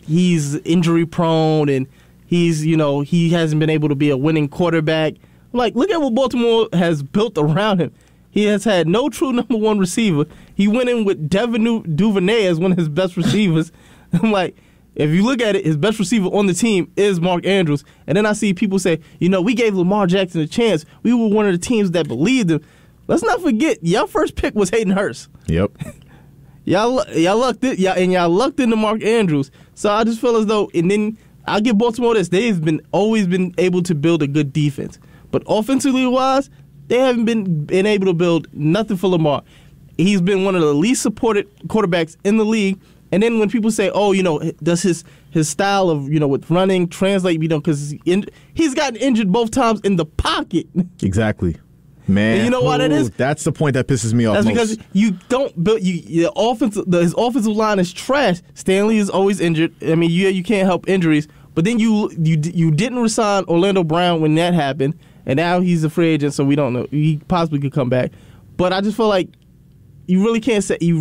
he's injury prone and he hasn't been able to be a winning quarterback. I'm like, look at what Baltimore has built around him. He has had no true number one receiver. He went in with Devin Duvernay as one of his best receivers. I'm like, if you look at it, his best receiver on the team is Mark Andrews. And then I see people say, we gave Lamar Jackson a chance. We were one of the teams that believed him. Let's not forget, your first pick was Hayden Hurst. Yep. Y'all lucked into Mark Andrews. So I just feel as though, and then I'll give Baltimore this, they've always been able to build a good defense. But offensively wise, they haven't been able to build nothing for Lamar. He's been one of the least supported quarterbacks in the league. And then when people say, does his style of, with running translate, because he's gotten injured both times in the pocket. Exactly. Man, and you know why that is? That's the point that pisses me off. That's most. Because you don't build. His offensive line is trash. Stanley is always injured. I mean, you can't help injuries. But then you didn't resign Orlando Brown when that happened, and now he's a free agent, so we don't know. He possibly could come back. But I just feel like you really can't say I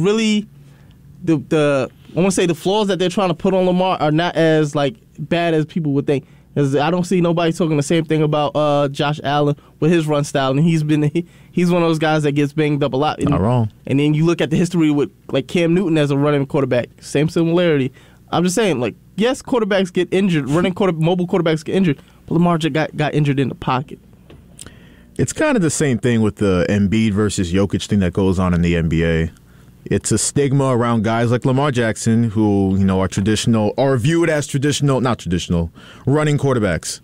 want to say the flaws that they're trying to put on Lamar are not as like bad as people would think. Because I don't see nobody talking the same thing about Josh Allen with his run style, and he's one of those guys that gets banged up a lot. Not wrong. And then you look at the history with like Cam Newton as a running quarterback, same similarity. I'm just saying, like, yes, quarterbacks get injured, mobile quarterbacks get injured, but Lamar got injured in the pocket. It's kind of the same thing with the Embiid versus Jokic thing that goes on in the NBA. It's a stigma around guys like Lamar Jackson who, are traditional or viewed as not traditional, running quarterbacks.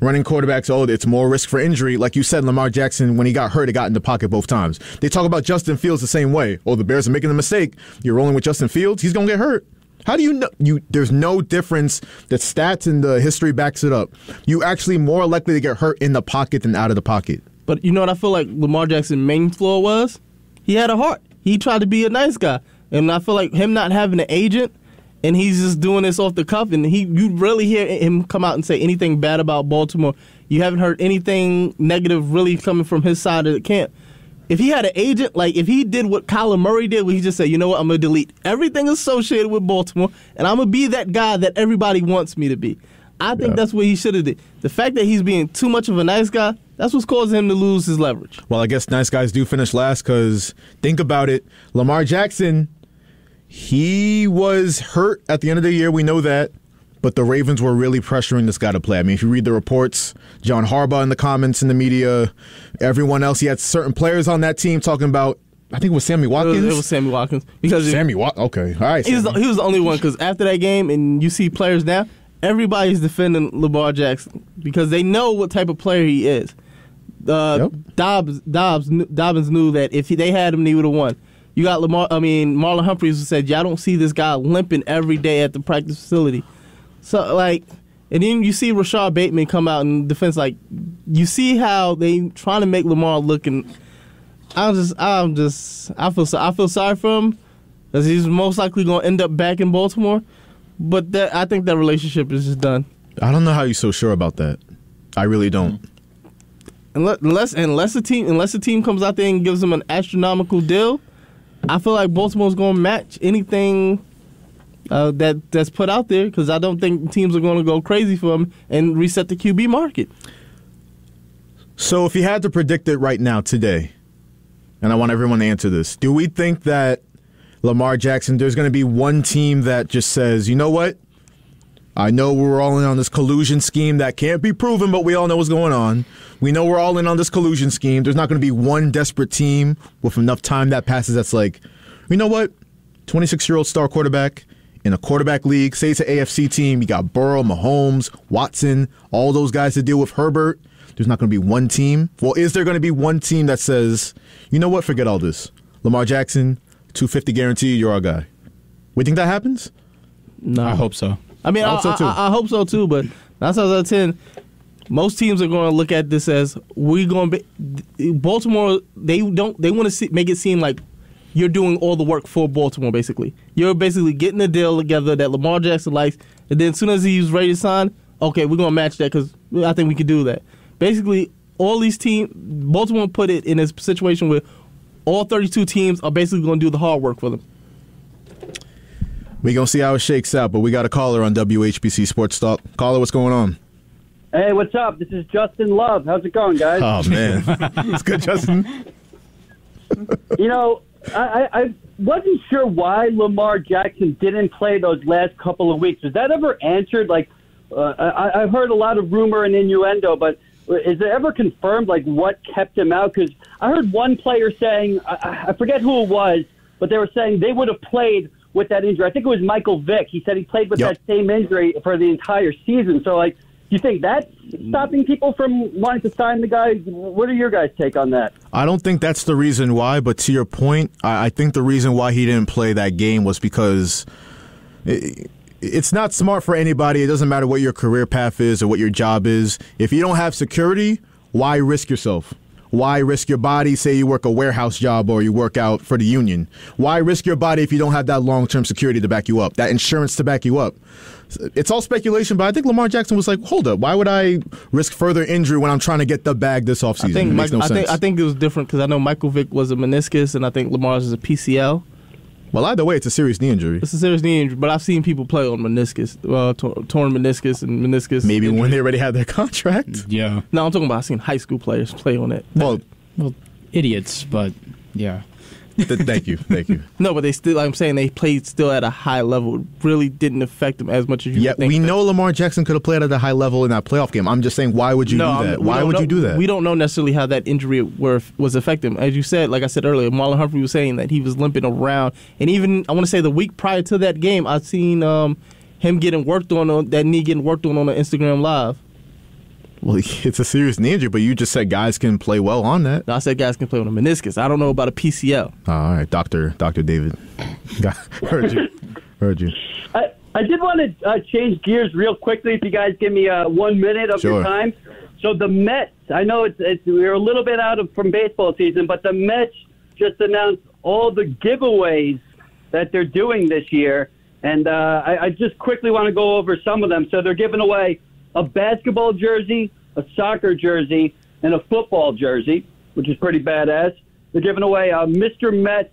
Running quarterbacks, it's more risk for injury. Like you said, Lamar Jackson, when he got hurt, he got in the pocket both times. They talk about Justin Fields the same way. The Bears are making a mistake. You're rolling with Justin Fields, he's going to get hurt. How do you know? There's no difference. The stats and the history backs it up. You actually more likely to get hurt in the pocket than out of the pocket. But you know what I feel like Lamar Jackson's main flaw was? He had a heart. He tried to be a nice guy. And I feel like him not having an agent and he's just doing this off the cuff, and you rarely hear him come out and say anything bad about Baltimore. You haven't heard anything negative really coming from his side of the camp. If he had an agent, like if he did what Kyler Murray did, where he just said, you know what, I'm going to delete everything associated with Baltimore, and I'm going to be that guy that everybody wants me to be. I think that's what he should have did. The fact that he's being too much of a nice guy, that's what's causing him to lose his leverage. Well, I guess nice guys do finish last because think about it. Lamar Jackson, he was hurt at the end of the year. We know that. But the Ravens were really pressuring this guy to play. I mean, if you read the reports, John Harbaugh in the comments in the media, everyone else, he had certain players on that team talking about, I think it was Sammy Watkins. It was Sammy Watkins. Okay. All right. He was the only one, because after that game, and you see players now, everybody's defending Lamar Jackson because they know what type of player he is. Dobbins knew that if they had him, he would have won. You got Marlon Humphreys who said, I don't see this guy limping every day at the practice facility. So, and then you see Rashad Bateman come out in defense. Like, you see how they trying to make Lamar look, and I feel sorry for him because he's most likely going to end up back in Baltimore. But I think that relationship is just done. I don't know how you're so sure about that. I really don't. Unless a team comes out there and gives them an astronomical deal, I feel like Baltimore's going to match anything that's put out there, because I don't think teams are going to go crazy for him and reset the QB market. So if you had to predict it right now, today, and I want everyone to answer this, do we think that Lamar Jackson, there's going to be one team that just says, you know what? I know we're all in on this collusion scheme that can't be proven, but we all know what's going on. We know we're all in on this collusion scheme. There's not going to be one desperate team with enough time that passes that's like, you know what? 26-year-old star quarterback in a quarterback league. Say it's an AFC team. You got Burrow, Mahomes, Watson, all those guys to deal with Herbert. There's not going to be one team. Well, is there going to be one team that says, you know what? Forget all this. Lamar Jackson, $250 guaranteed, you're our guy. We think that happens? No. I hope so. I mean, I hope so too, but 9 times out of 10, most teams are going to look at this as we're going to be Baltimore. They want to make it seem like you're doing all the work for Baltimore. Basically, you're basically getting a deal together that Lamar Jackson likes, and then as soon as he's ready to sign, okay, we're going to match that because I think we can do that. Basically, all these teams, Baltimore put it in a situation where all 32 teams are basically going to do the hard work for them. We're going to see how it shakes out, but we got a caller on WHPC Sports Talk. Caller, what's going on? Hey, what's up? This is Justin Love. How's it going, guys? Oh, man. It's good, Justin. You know, I wasn't sure why Lamar Jackson didn't play those last couple of weeks. Was that ever answered? Like, I've heard a lot of rumor and innuendo, but is it ever confirmed, like, what kept him out? Because I heard one player saying, I forget who it was, but they were saying they would have played with that injury. I think it was Michael Vick. He said he played with that same injury for the entire season. So, like, do you think that's stopping people from wanting to sign the guy? What are your guys' take on that? I don't think that's the reason why, but to your point, I think the reason why he didn't play that game was because it's not smart for anybody. It doesn't matter what your career path is or what your job is. If you don't have security, why risk yourself? Why risk your body? Say you work a warehouse job or you work out for the union. Why risk your body if you don't have that long-term security to back you up, that insurance to back you up? It's all speculation, but I think Lamar Jackson was like, hold up, why would I risk further injury when I'm trying to get the bag this offseason? It makes no sense. I think it was different because I know Michael Vick was a meniscus and I think Lamar's is a PCL. Well, either way, it's a serious knee injury. It's a serious knee injury, but I've seen people play on meniscus, torn meniscus and meniscus. Maybe injury. When they already had their contract. Yeah. No, I'm talking about I've seen high school players play on it. Well, idiots, but yeah. Thank you. No, but they still, I'm saying they played still at a high level. It really didn't affect them as much as you think. We know Lamar Jackson could have played at a high level in that playoff game. I'm just saying, why would you do that? Why would you do that? We don't know necessarily how that injury was affecting him. As you said, like I said earlier, Marlon Humphrey was saying that he was limping around. And even, I want to say the week prior to that game, I've seen him getting worked on, that knee getting worked on the Instagram Live. Well, it's a serious knee injury, but you just said guys can play well on that. No, I said guys can play on a meniscus. I don't know about a PCL. Oh, all right, Dr. David. Heard you. I did want to change gears real quickly if you guys give me 1 minute of your time. So the Mets, I know we're a little bit out from baseball season, but the Mets just announced all the giveaways that they're doing this year. And I just quickly want to go over some of them. So they're giving away a basketball jersey, a soccer jersey, and a football jersey, which is pretty badass. They're giving away a Mr. Mets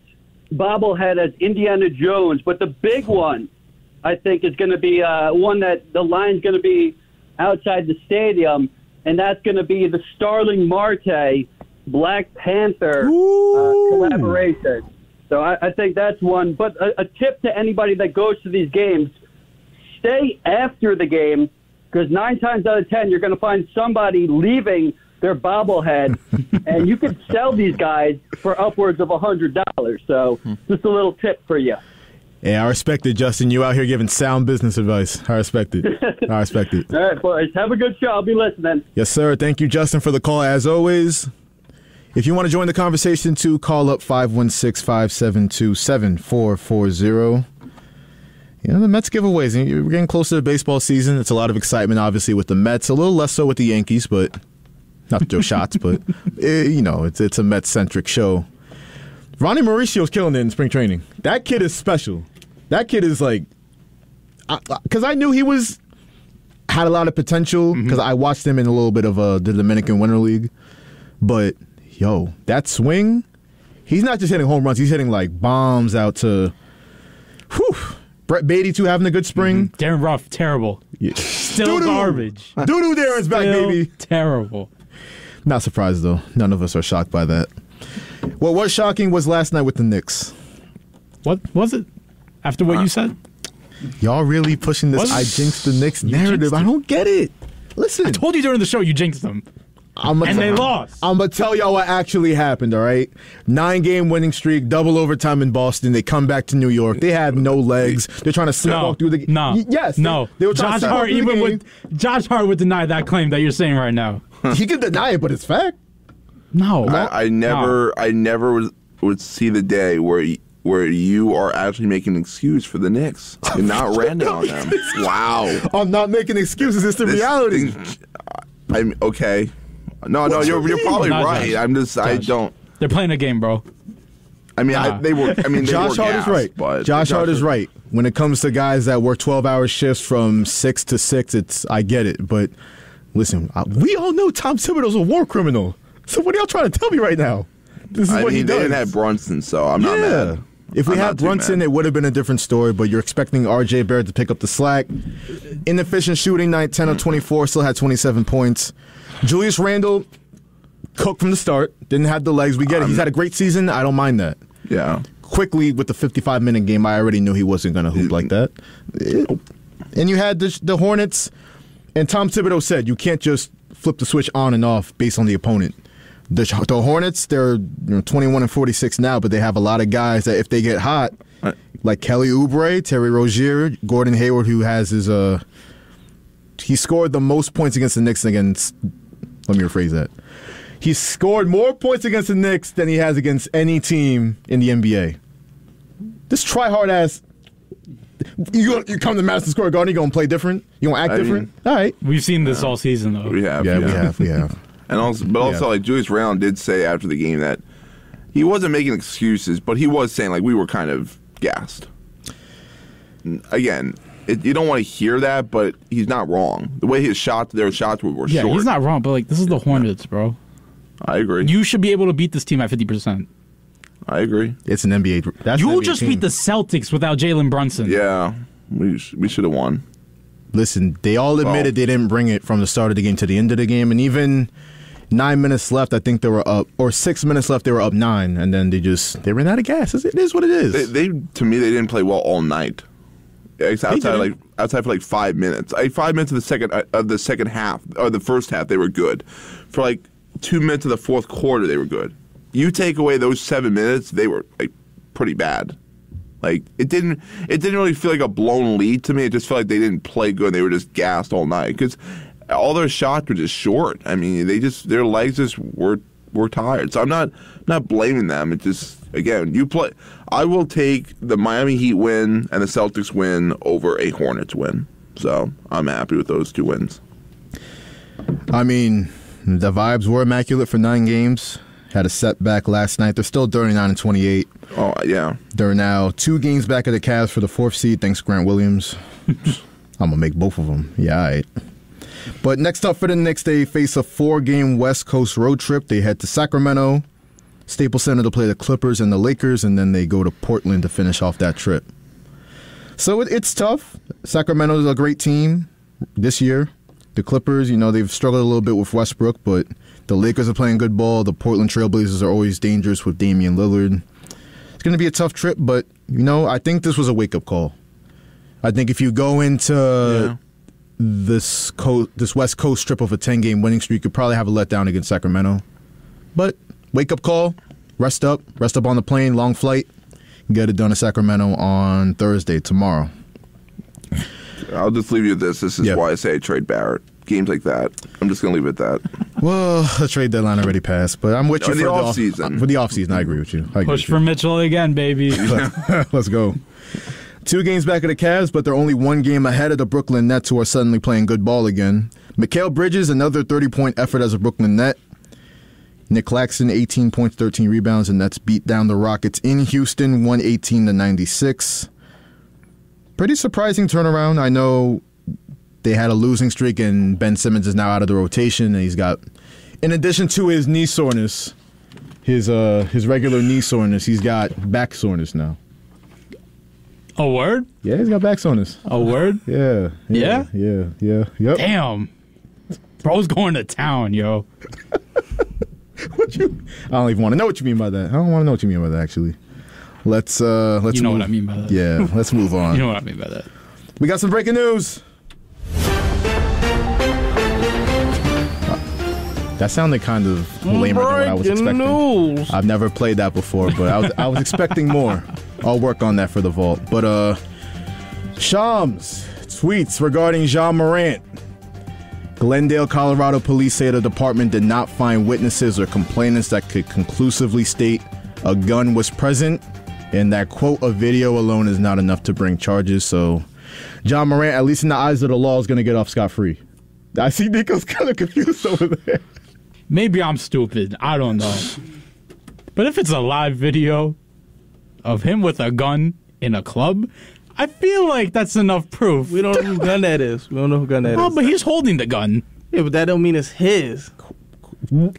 bobblehead as Indiana Jones. But the big one, I think, is going to be one that the line's going to be outside the stadium, and that's going to be the Starling Marte Black Panther collaboration. So I think that's one. But a tip to anybody that goes to these games, stay after the game, because 9 times out of 10, you're going to find somebody leaving their bobblehead, and you can sell these guys for upwards of $100. So just a little tip for you. Yeah, I respect it, Justin. You out here giving sound business advice. I respect it. All right, boys. Have a good show. I'll be listening. Yes, sir. Thank you, Justin, for the call, as always. If you want to join the conversation, too, call up 516-572-7440. You know, the Mets giveaways. We're getting closer to baseball season. It's a lot of excitement, obviously, with the Mets. A little less so with the Yankees, but not to throw shots, but, it's a Mets-centric show. Ronnie Mauricio's killing it in spring training. That kid is special. That kid is like, because I knew he had a lot of potential because I watched him in a little bit of the Dominican Winter League. But, yo, that swing, he's not just hitting home runs. He's hitting, like, bombs out to, Brett Beatty, too, having a good spring. Darren Ruff, terrible. Yeah. Still garbage. Doo-doo Darren's back, baby. Terrible. Not surprised, though. None of us are shocked by that. What was shocking was last night with the Knicks. What was it? After what you said? Y'all really pushing this I jinxed the Knicks narrative. I don't get it. Listen. I told you during the show you jinxed them. They lost. I'm going to tell y'all what actually happened, all right? 9-game winning streak, double overtime in Boston. They come back to New York. They have no legs. They're trying to sleepwalk through the game. No. Yes. No. They were trying Josh Hart, Josh Hart would deny that claim that you're saying right now. He can deny it, but it's fact. No. I never would see the day where you are actually making an excuse for the Knicks. You're not ranting on them. Wow. I'm not making excuses. It's the reality. I'm okay. No, you're probably right. Josh. I'm just, I don't. They're playing a game, bro. I mean, they were. Josh Hart is right. But Josh Hart is right. When it comes to guys that work 12-hour shifts from 6 to 6, I get it. But listen, we all know Tom Thibodeau's a war criminal. So what are y'all trying to tell me right now? This is what he does. They didn't have Brunson, so I'm not mad. If we had Brunson, it would have been a different story, but you're expecting R.J. Barrett to pick up the slack. Inefficient shooting night, 10 of 24, still had 27 points. Julius Randle, cooked from the start, didn't have the legs. We get it. He's had a great season. I don't mind that. Yeah. Quickly, with the 55-minute game, I already knew he wasn't going to hoop like that. And you had the Hornets, and Tom Thibodeau said you can't just flip the switch on and off based on the opponent. The Hornets, they're 21 and 46 now, but they have a lot of guys that if they get hot, like Kelly Oubre, Terry Rozier, Gordon Hayward, who has his he scored the most points against the Knicks against. Let me rephrase that. He scored more points against the Knicks than he has against any team in the NBA. This try-hard ass. You come to Madison Square Garden, you gonna play different? You gonna act different? All right. We've seen this all season, though. We have. We have. And also, like Julius Randle did say after the game that he wasn't making excuses, but he was saying like we were kind of gassed. Again, you don't want to hear that, but he's not wrong. The way their shots were short. Yeah, he's not wrong, but like this is the Hornets, bro. I agree. You should be able to beat this team at 50%. I agree. It's an NBA. You just beat the Celtics without Jalen Brunson. Yeah, we should have won. Listen, they all admitted they didn't bring it from the start of the game to the end of the game, and even 9 minutes left, I think they were up, or 6 minutes left, they were up 9, and then they ran out of gas. It is what it is. To me, they didn't play well all night. Outside for like 5 minutes. 5 minutes of the second half, or the first half, they were good. For like 2 minutes of the fourth quarter, they were good. You take away those 7 minutes, they were like pretty bad. Like it didn't really feel like a blown lead to me. It just felt like they didn't play good. They were just gassed all night because all their shots were just short. I mean, their legs just were tired. So I'm not blaming them. It just, again, you play. I will take the Miami Heat win and the Celtics win over a Hornets win. So I'm happy with those 2 wins. I mean, the vibes were immaculate for 9 games. Had a setback last night. They're still 39 and 28. Oh, yeah. They're now 2 games back of the Cavs for the 4th seed. Thanks, Grant Williams. I'm going to make both of them. Yeah, all right. But next up for the Knicks, they face a 4-game West Coast road trip. They head to Sacramento, Staples Center to play the Clippers and the Lakers, and then they go to Portland to finish off that trip. So it's tough. Sacramento is a great team this year. The Clippers, they've struggled a little bit with Westbrook, but the Lakers are playing good ball. The Portland Trailblazers are always dangerous with Damian Lillard. It's going to be a tough trip, but, I think this was a wake-up call. I think if you go into this West Coast trip of a 10-game winning streak, you could probably have a letdown against Sacramento. But wake-up call, rest up on the plane, long flight, get it done in Sacramento on Thursday, tomorrow. I'll just leave you with this. This is why I say trade Barrett. Games like that. I'm just going to leave it at that. Well, the trade deadline already passed, but I'm with you for the offseason. For the offseason, I agree with you. Push for Mitchell again, baby. Let's go. 2 games back of the Cavs, but they're only 1 game ahead of the Brooklyn Nets, who are suddenly playing good ball again. Mikal Bridges, another 30-point effort as a Brooklyn Net. Nick Claxton, 18 points, 13 rebounds, and Nets beat down the Rockets in Houston, 118-96. pretty surprising turnaround. I know they had a losing streak, and Ben Simmons is now out of the rotation, and he's got, in addition to his knee soreness, his regular knee soreness, he's got back soreness now. A word? Yeah, he's got back soreness. A word? Yeah. Yeah? Yep. Damn. Bro's going to town, yo. I don't even want to know what you mean by that. I don't want to know what you mean by that, actually. Let's You know move. what I mean by that. Yeah, let's move on. You know what I mean by that. We got some breaking news. That sounded kind of lamer than what I was expecting. News. I've never played that before, but I was expecting more. I'll work on that for the vault. But Shams tweets regarding Ja Morant. Glendale, Colorado police say the department did not find witnesses or complainants that could conclusively state a gun was present, and that, quote, a video alone is not enough to bring charges. So Ja Morant, at least in the eyes of the law, is going to get off scot-free. I see Nico's kind of confused over there. Maybe I'm stupid. I don't know. But if it's a live video of him with a gun in a club, I feel like that's enough proof. We don't know who gun that is. Oh, but he's holding the gun. Yeah, but that don't mean it's his.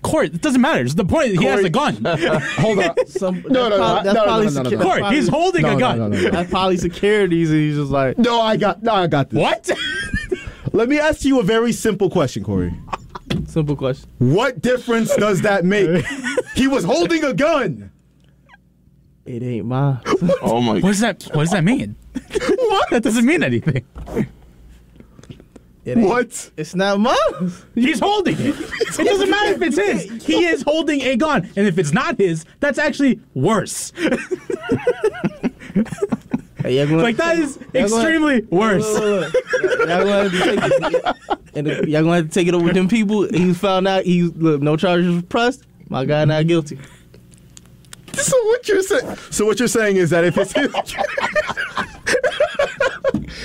Corey, it doesn't matter. The point is he has a gun. Hold on. No. Corey, he's holding a gun. No. That's probably securities, and he's just like, I got this. What? Let me ask you a very simple question, Corey. Simple question. What difference does that make? He was holding a gun. It ain't mine. Oh my! What does that mean? What? That doesn't mean anything. What? It's not mine. He's holding it. It doesn't matter if it's his. He is holding a gun, and if it's not his, that's actually worse. Like that is extremely worse. Y'all gonna have to take it over with them people. He found out no charges were pressed. My guy not guilty. So what you're saying is that if it's his,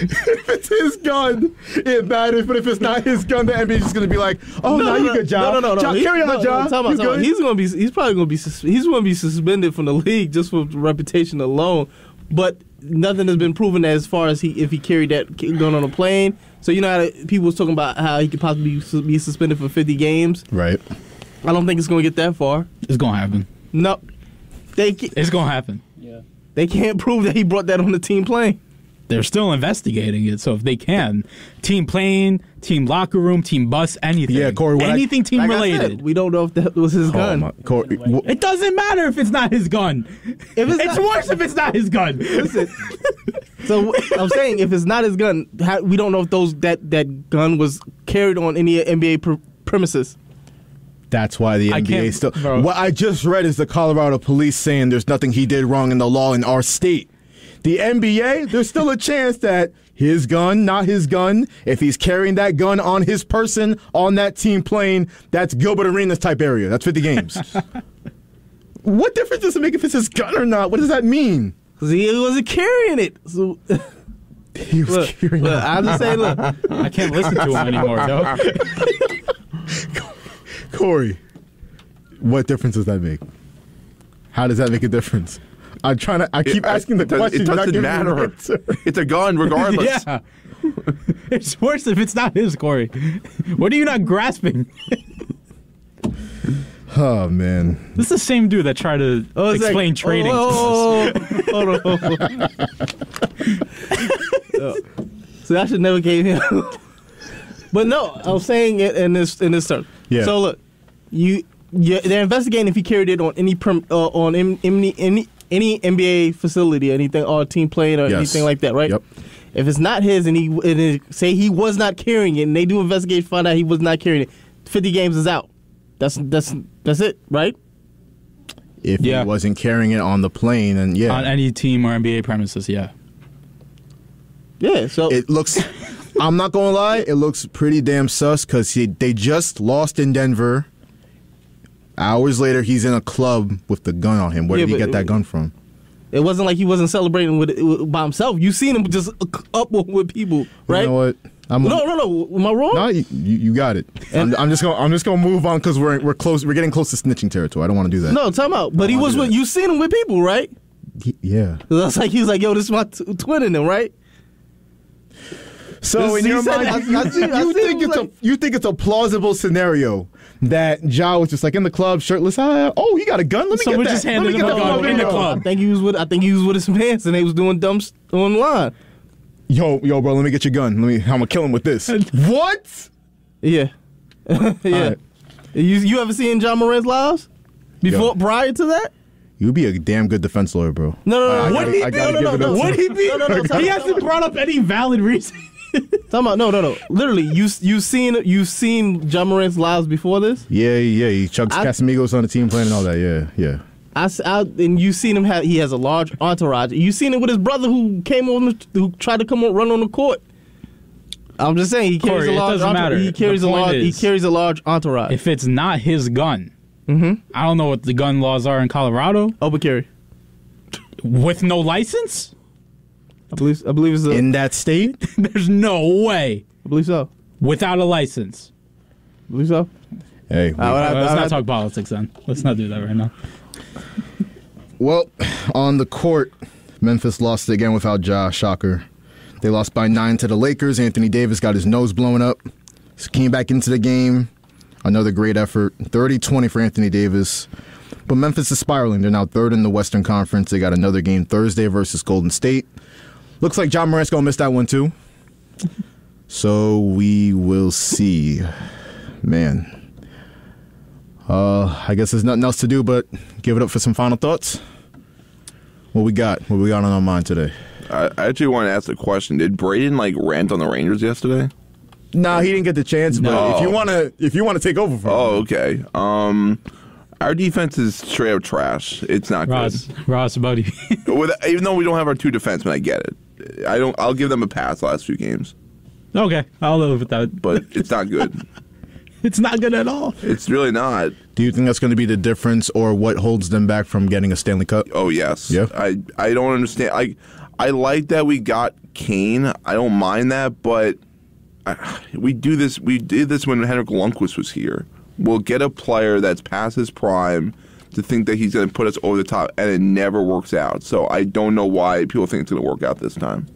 if it's his gun, it matters. But if it's not his gun, the NBA is just gonna be like, "Oh, no, you good, Ja? No. Ja, carry on, Ja. You good?" He's probably gonna be suspended from the league just for reputation alone. But nothing has been proven as far as if he carried that gun on a plane. So you know how people was talking about how he could possibly be suspended for 50 games. Right. I don't think it's gonna get that far. It's gonna happen. No. It's gonna happen. Yeah. They can't prove that he brought that on the team plane. They're still investigating it, so if they can, team plane, team locker room, team bus, anything. Yeah, Corey. Anything team related. We don't know if that was his gun. Corey, it doesn't matter if it's not his gun. It's worse if it's not his gun. Listen. So I'm saying if it's not his gun, we don't know if that gun was carried on any NBA premises. That's why the NBA still. Bro. What I just read is the Colorado police saying there's nothing he did wrong in the law in our state. The NBA, there's still a chance that his gun, not his gun, if he's carrying that gun on his person on that team plane, that's Gilbert Arenas type area. That's 50 games. What difference does it make if it's his gun or not? What does that mean? Because he wasn't carrying it. So he was carrying it. I'm just saying, look. I can't listen to him anymore, though. Corey, what difference does that make? How does that make a difference? I keep asking the question. It doesn't matter. It's a gun, regardless. Yeah. It's worse if it's not his, Corey. What are you not grasping? Oh, man. This is the same dude that tried to explain trading. Hold on. So I should never gave him. But no, I'm saying it in this term. Yeah. So look, they're investigating if he carried it on any NBA facility, anything, or team plane, or anything like that, right? Yep. If it's not his, and say he was not carrying it, and they do investigate, find out he was not carrying it, 50 games is out. That's it, right? If he wasn't carrying it on the plane, and on any team or NBA premises, yeah. So it looks. I'm not gonna lie, it looks pretty damn sus because they just lost in Denver. Hours later, he's in a club with the gun on him. Where did he get that gun from? It wasn't like he wasn't celebrating with by himself. You seen him just up with people, right? You know what? No. Am I wrong? No, you got it. I'm just gonna move on because we're close. We're getting close to snitching territory. I don't want to do that. No, time out. But he was with you. Seen him with people, right? Yeah. That's like he was like, "Yo, this is my twin in him," right? So in your mind, you think it's a plausible scenario that Ja was just like in the club, shirtless. Oh, he got a gun. Let me Someone get that. just handed him a gun in the club. I think he was with his pants and they was doing dumb online. Yo, bro, let me get your gun. I'm gonna kill him with this. What? Yeah. Yeah. Right. You ever seen Ja Morant's lives? Prior to that? You'd be a damn good defense lawyer, bro. No. Would he be? He hasn't brought up any valid reason. Talking about no. Literally, you've seen Ja Morant's lives before this? Yeah. He chucks Casamigos on the team plan and all that. Yeah. And you've seen him he has a large entourage. You've seen it with his brother who came over, who tried to come run on the court. I'm just saying he carries a large entourage. He carries a large entourage. If it's not his gun, I don't know what the gun laws are in Colorado. Open carry with no license. I believe it's in that state. There's no way. I believe so. Without a license. I believe so. Hey, let's not talk politics then. Let's not do that right now. Well, on the court, Memphis lost again without Ja. Shocker. They lost by 9 to the Lakers. Anthony Davis got his nose blown up. He came back into the game. Another great effort. 30-20 for Anthony Davis. But Memphis is spiraling. They're now third in the Western Conference. They got another game Thursday versus Golden State. Looks like Ja Morant's going to miss that one, too. So we will see. Man. I guess there's nothing else to do but give it up for some final thoughts. What we got? What we got on our mind today? I actually want to ask a question. Did Braden rant on the Rangers yesterday? Nah, he didn't get the chance. But if you want to take over for him. Oh, okay. Our defense is straight up trash. It's not good. Ross, buddy. Even though we don't have our two defensemen, I get it. I'll give them a pass the last few games. Okay, I'll live with that. But it's not good. It's not good at all. It's really not. Do you think that's going to be the difference or what holds them back from getting a Stanley Cup? Oh, yes. Yeah. I don't understand. I like that we got Kane. I don't mind that, but we did this when Henrik Lundqvist was here. We'll get a player that's past his prime to think that he's going to put us over the top, and it never works out. So I don't know why people think it's going to work out this time.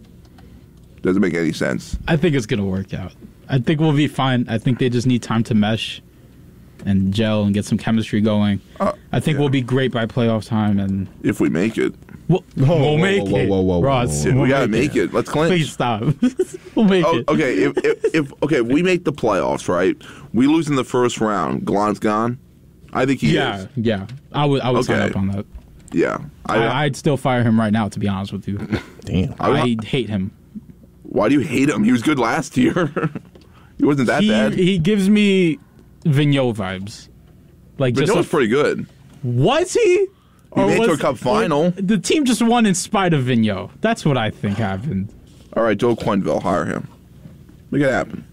Doesn't make any sense. I think it's going to work out. I think we'll be fine. I think they just need time to mesh and gel and get some chemistry going. I think we'll be great by playoff time. And if we make it. We'll make it. Ross, we got to make it. Let's clinch. Please stop. We'll make it. Okay, if we make the playoffs, right? We lose in the first round. Glon's gone? I think he is. Yeah. I would sign up on that. Yeah. I'd still fire him right now, to be honest with you. Damn. I hate him. Why do you hate him? He was good last year. He wasn't that bad. He gives me Vigneault vibes. Vigneault was pretty good. Was he? He made it to a cup final. The team just won in spite of Vigneault. That's what I think happened. All right, Joe Quenneville, hire him. Make it happen.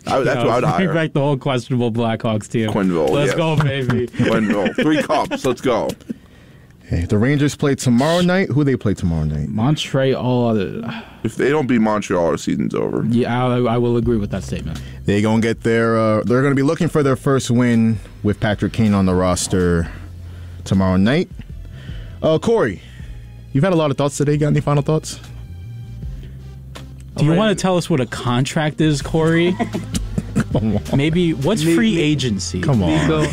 That's what I would hire. Bring back the whole questionable Blackhawks team. Quenneville, Let's go, baby. Quenneville. 3 cups. Let's go. Hey, the Rangers play tomorrow night. Who they play tomorrow night? Montreal. If they don't beat Montreal, our season's over. Yeah, I will agree with that statement. They're going to get they're going to be looking for their first win with Patrick Kane on the roster tomorrow night. Corey, you've had a lot of thoughts today. Got any final thoughts? Do you want to tell us what a contract is, Corey? Come on. Maybe what's free agency? Come on.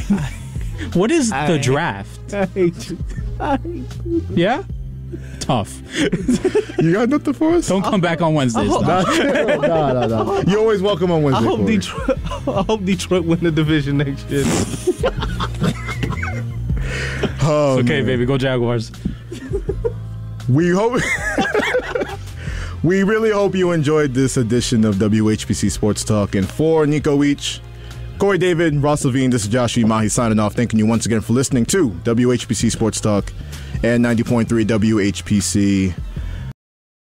What is the draft? I hate you. Yeah? Tough. You got nothing for us? Don't come back on Wednesdays. No. You're always welcome on Wednesday. I hope Detroit win the division next year. Oh, okay, man. baby. Go Jaguars. We hope... We really hope you enjoyed this edition of WHPC Sports Talk. And for Nico Weech, Corey David, Ross Levine, this is Josh Mahi signing off. Thanking you once again for listening to WHPC Sports Talk and 90.3 WHPC.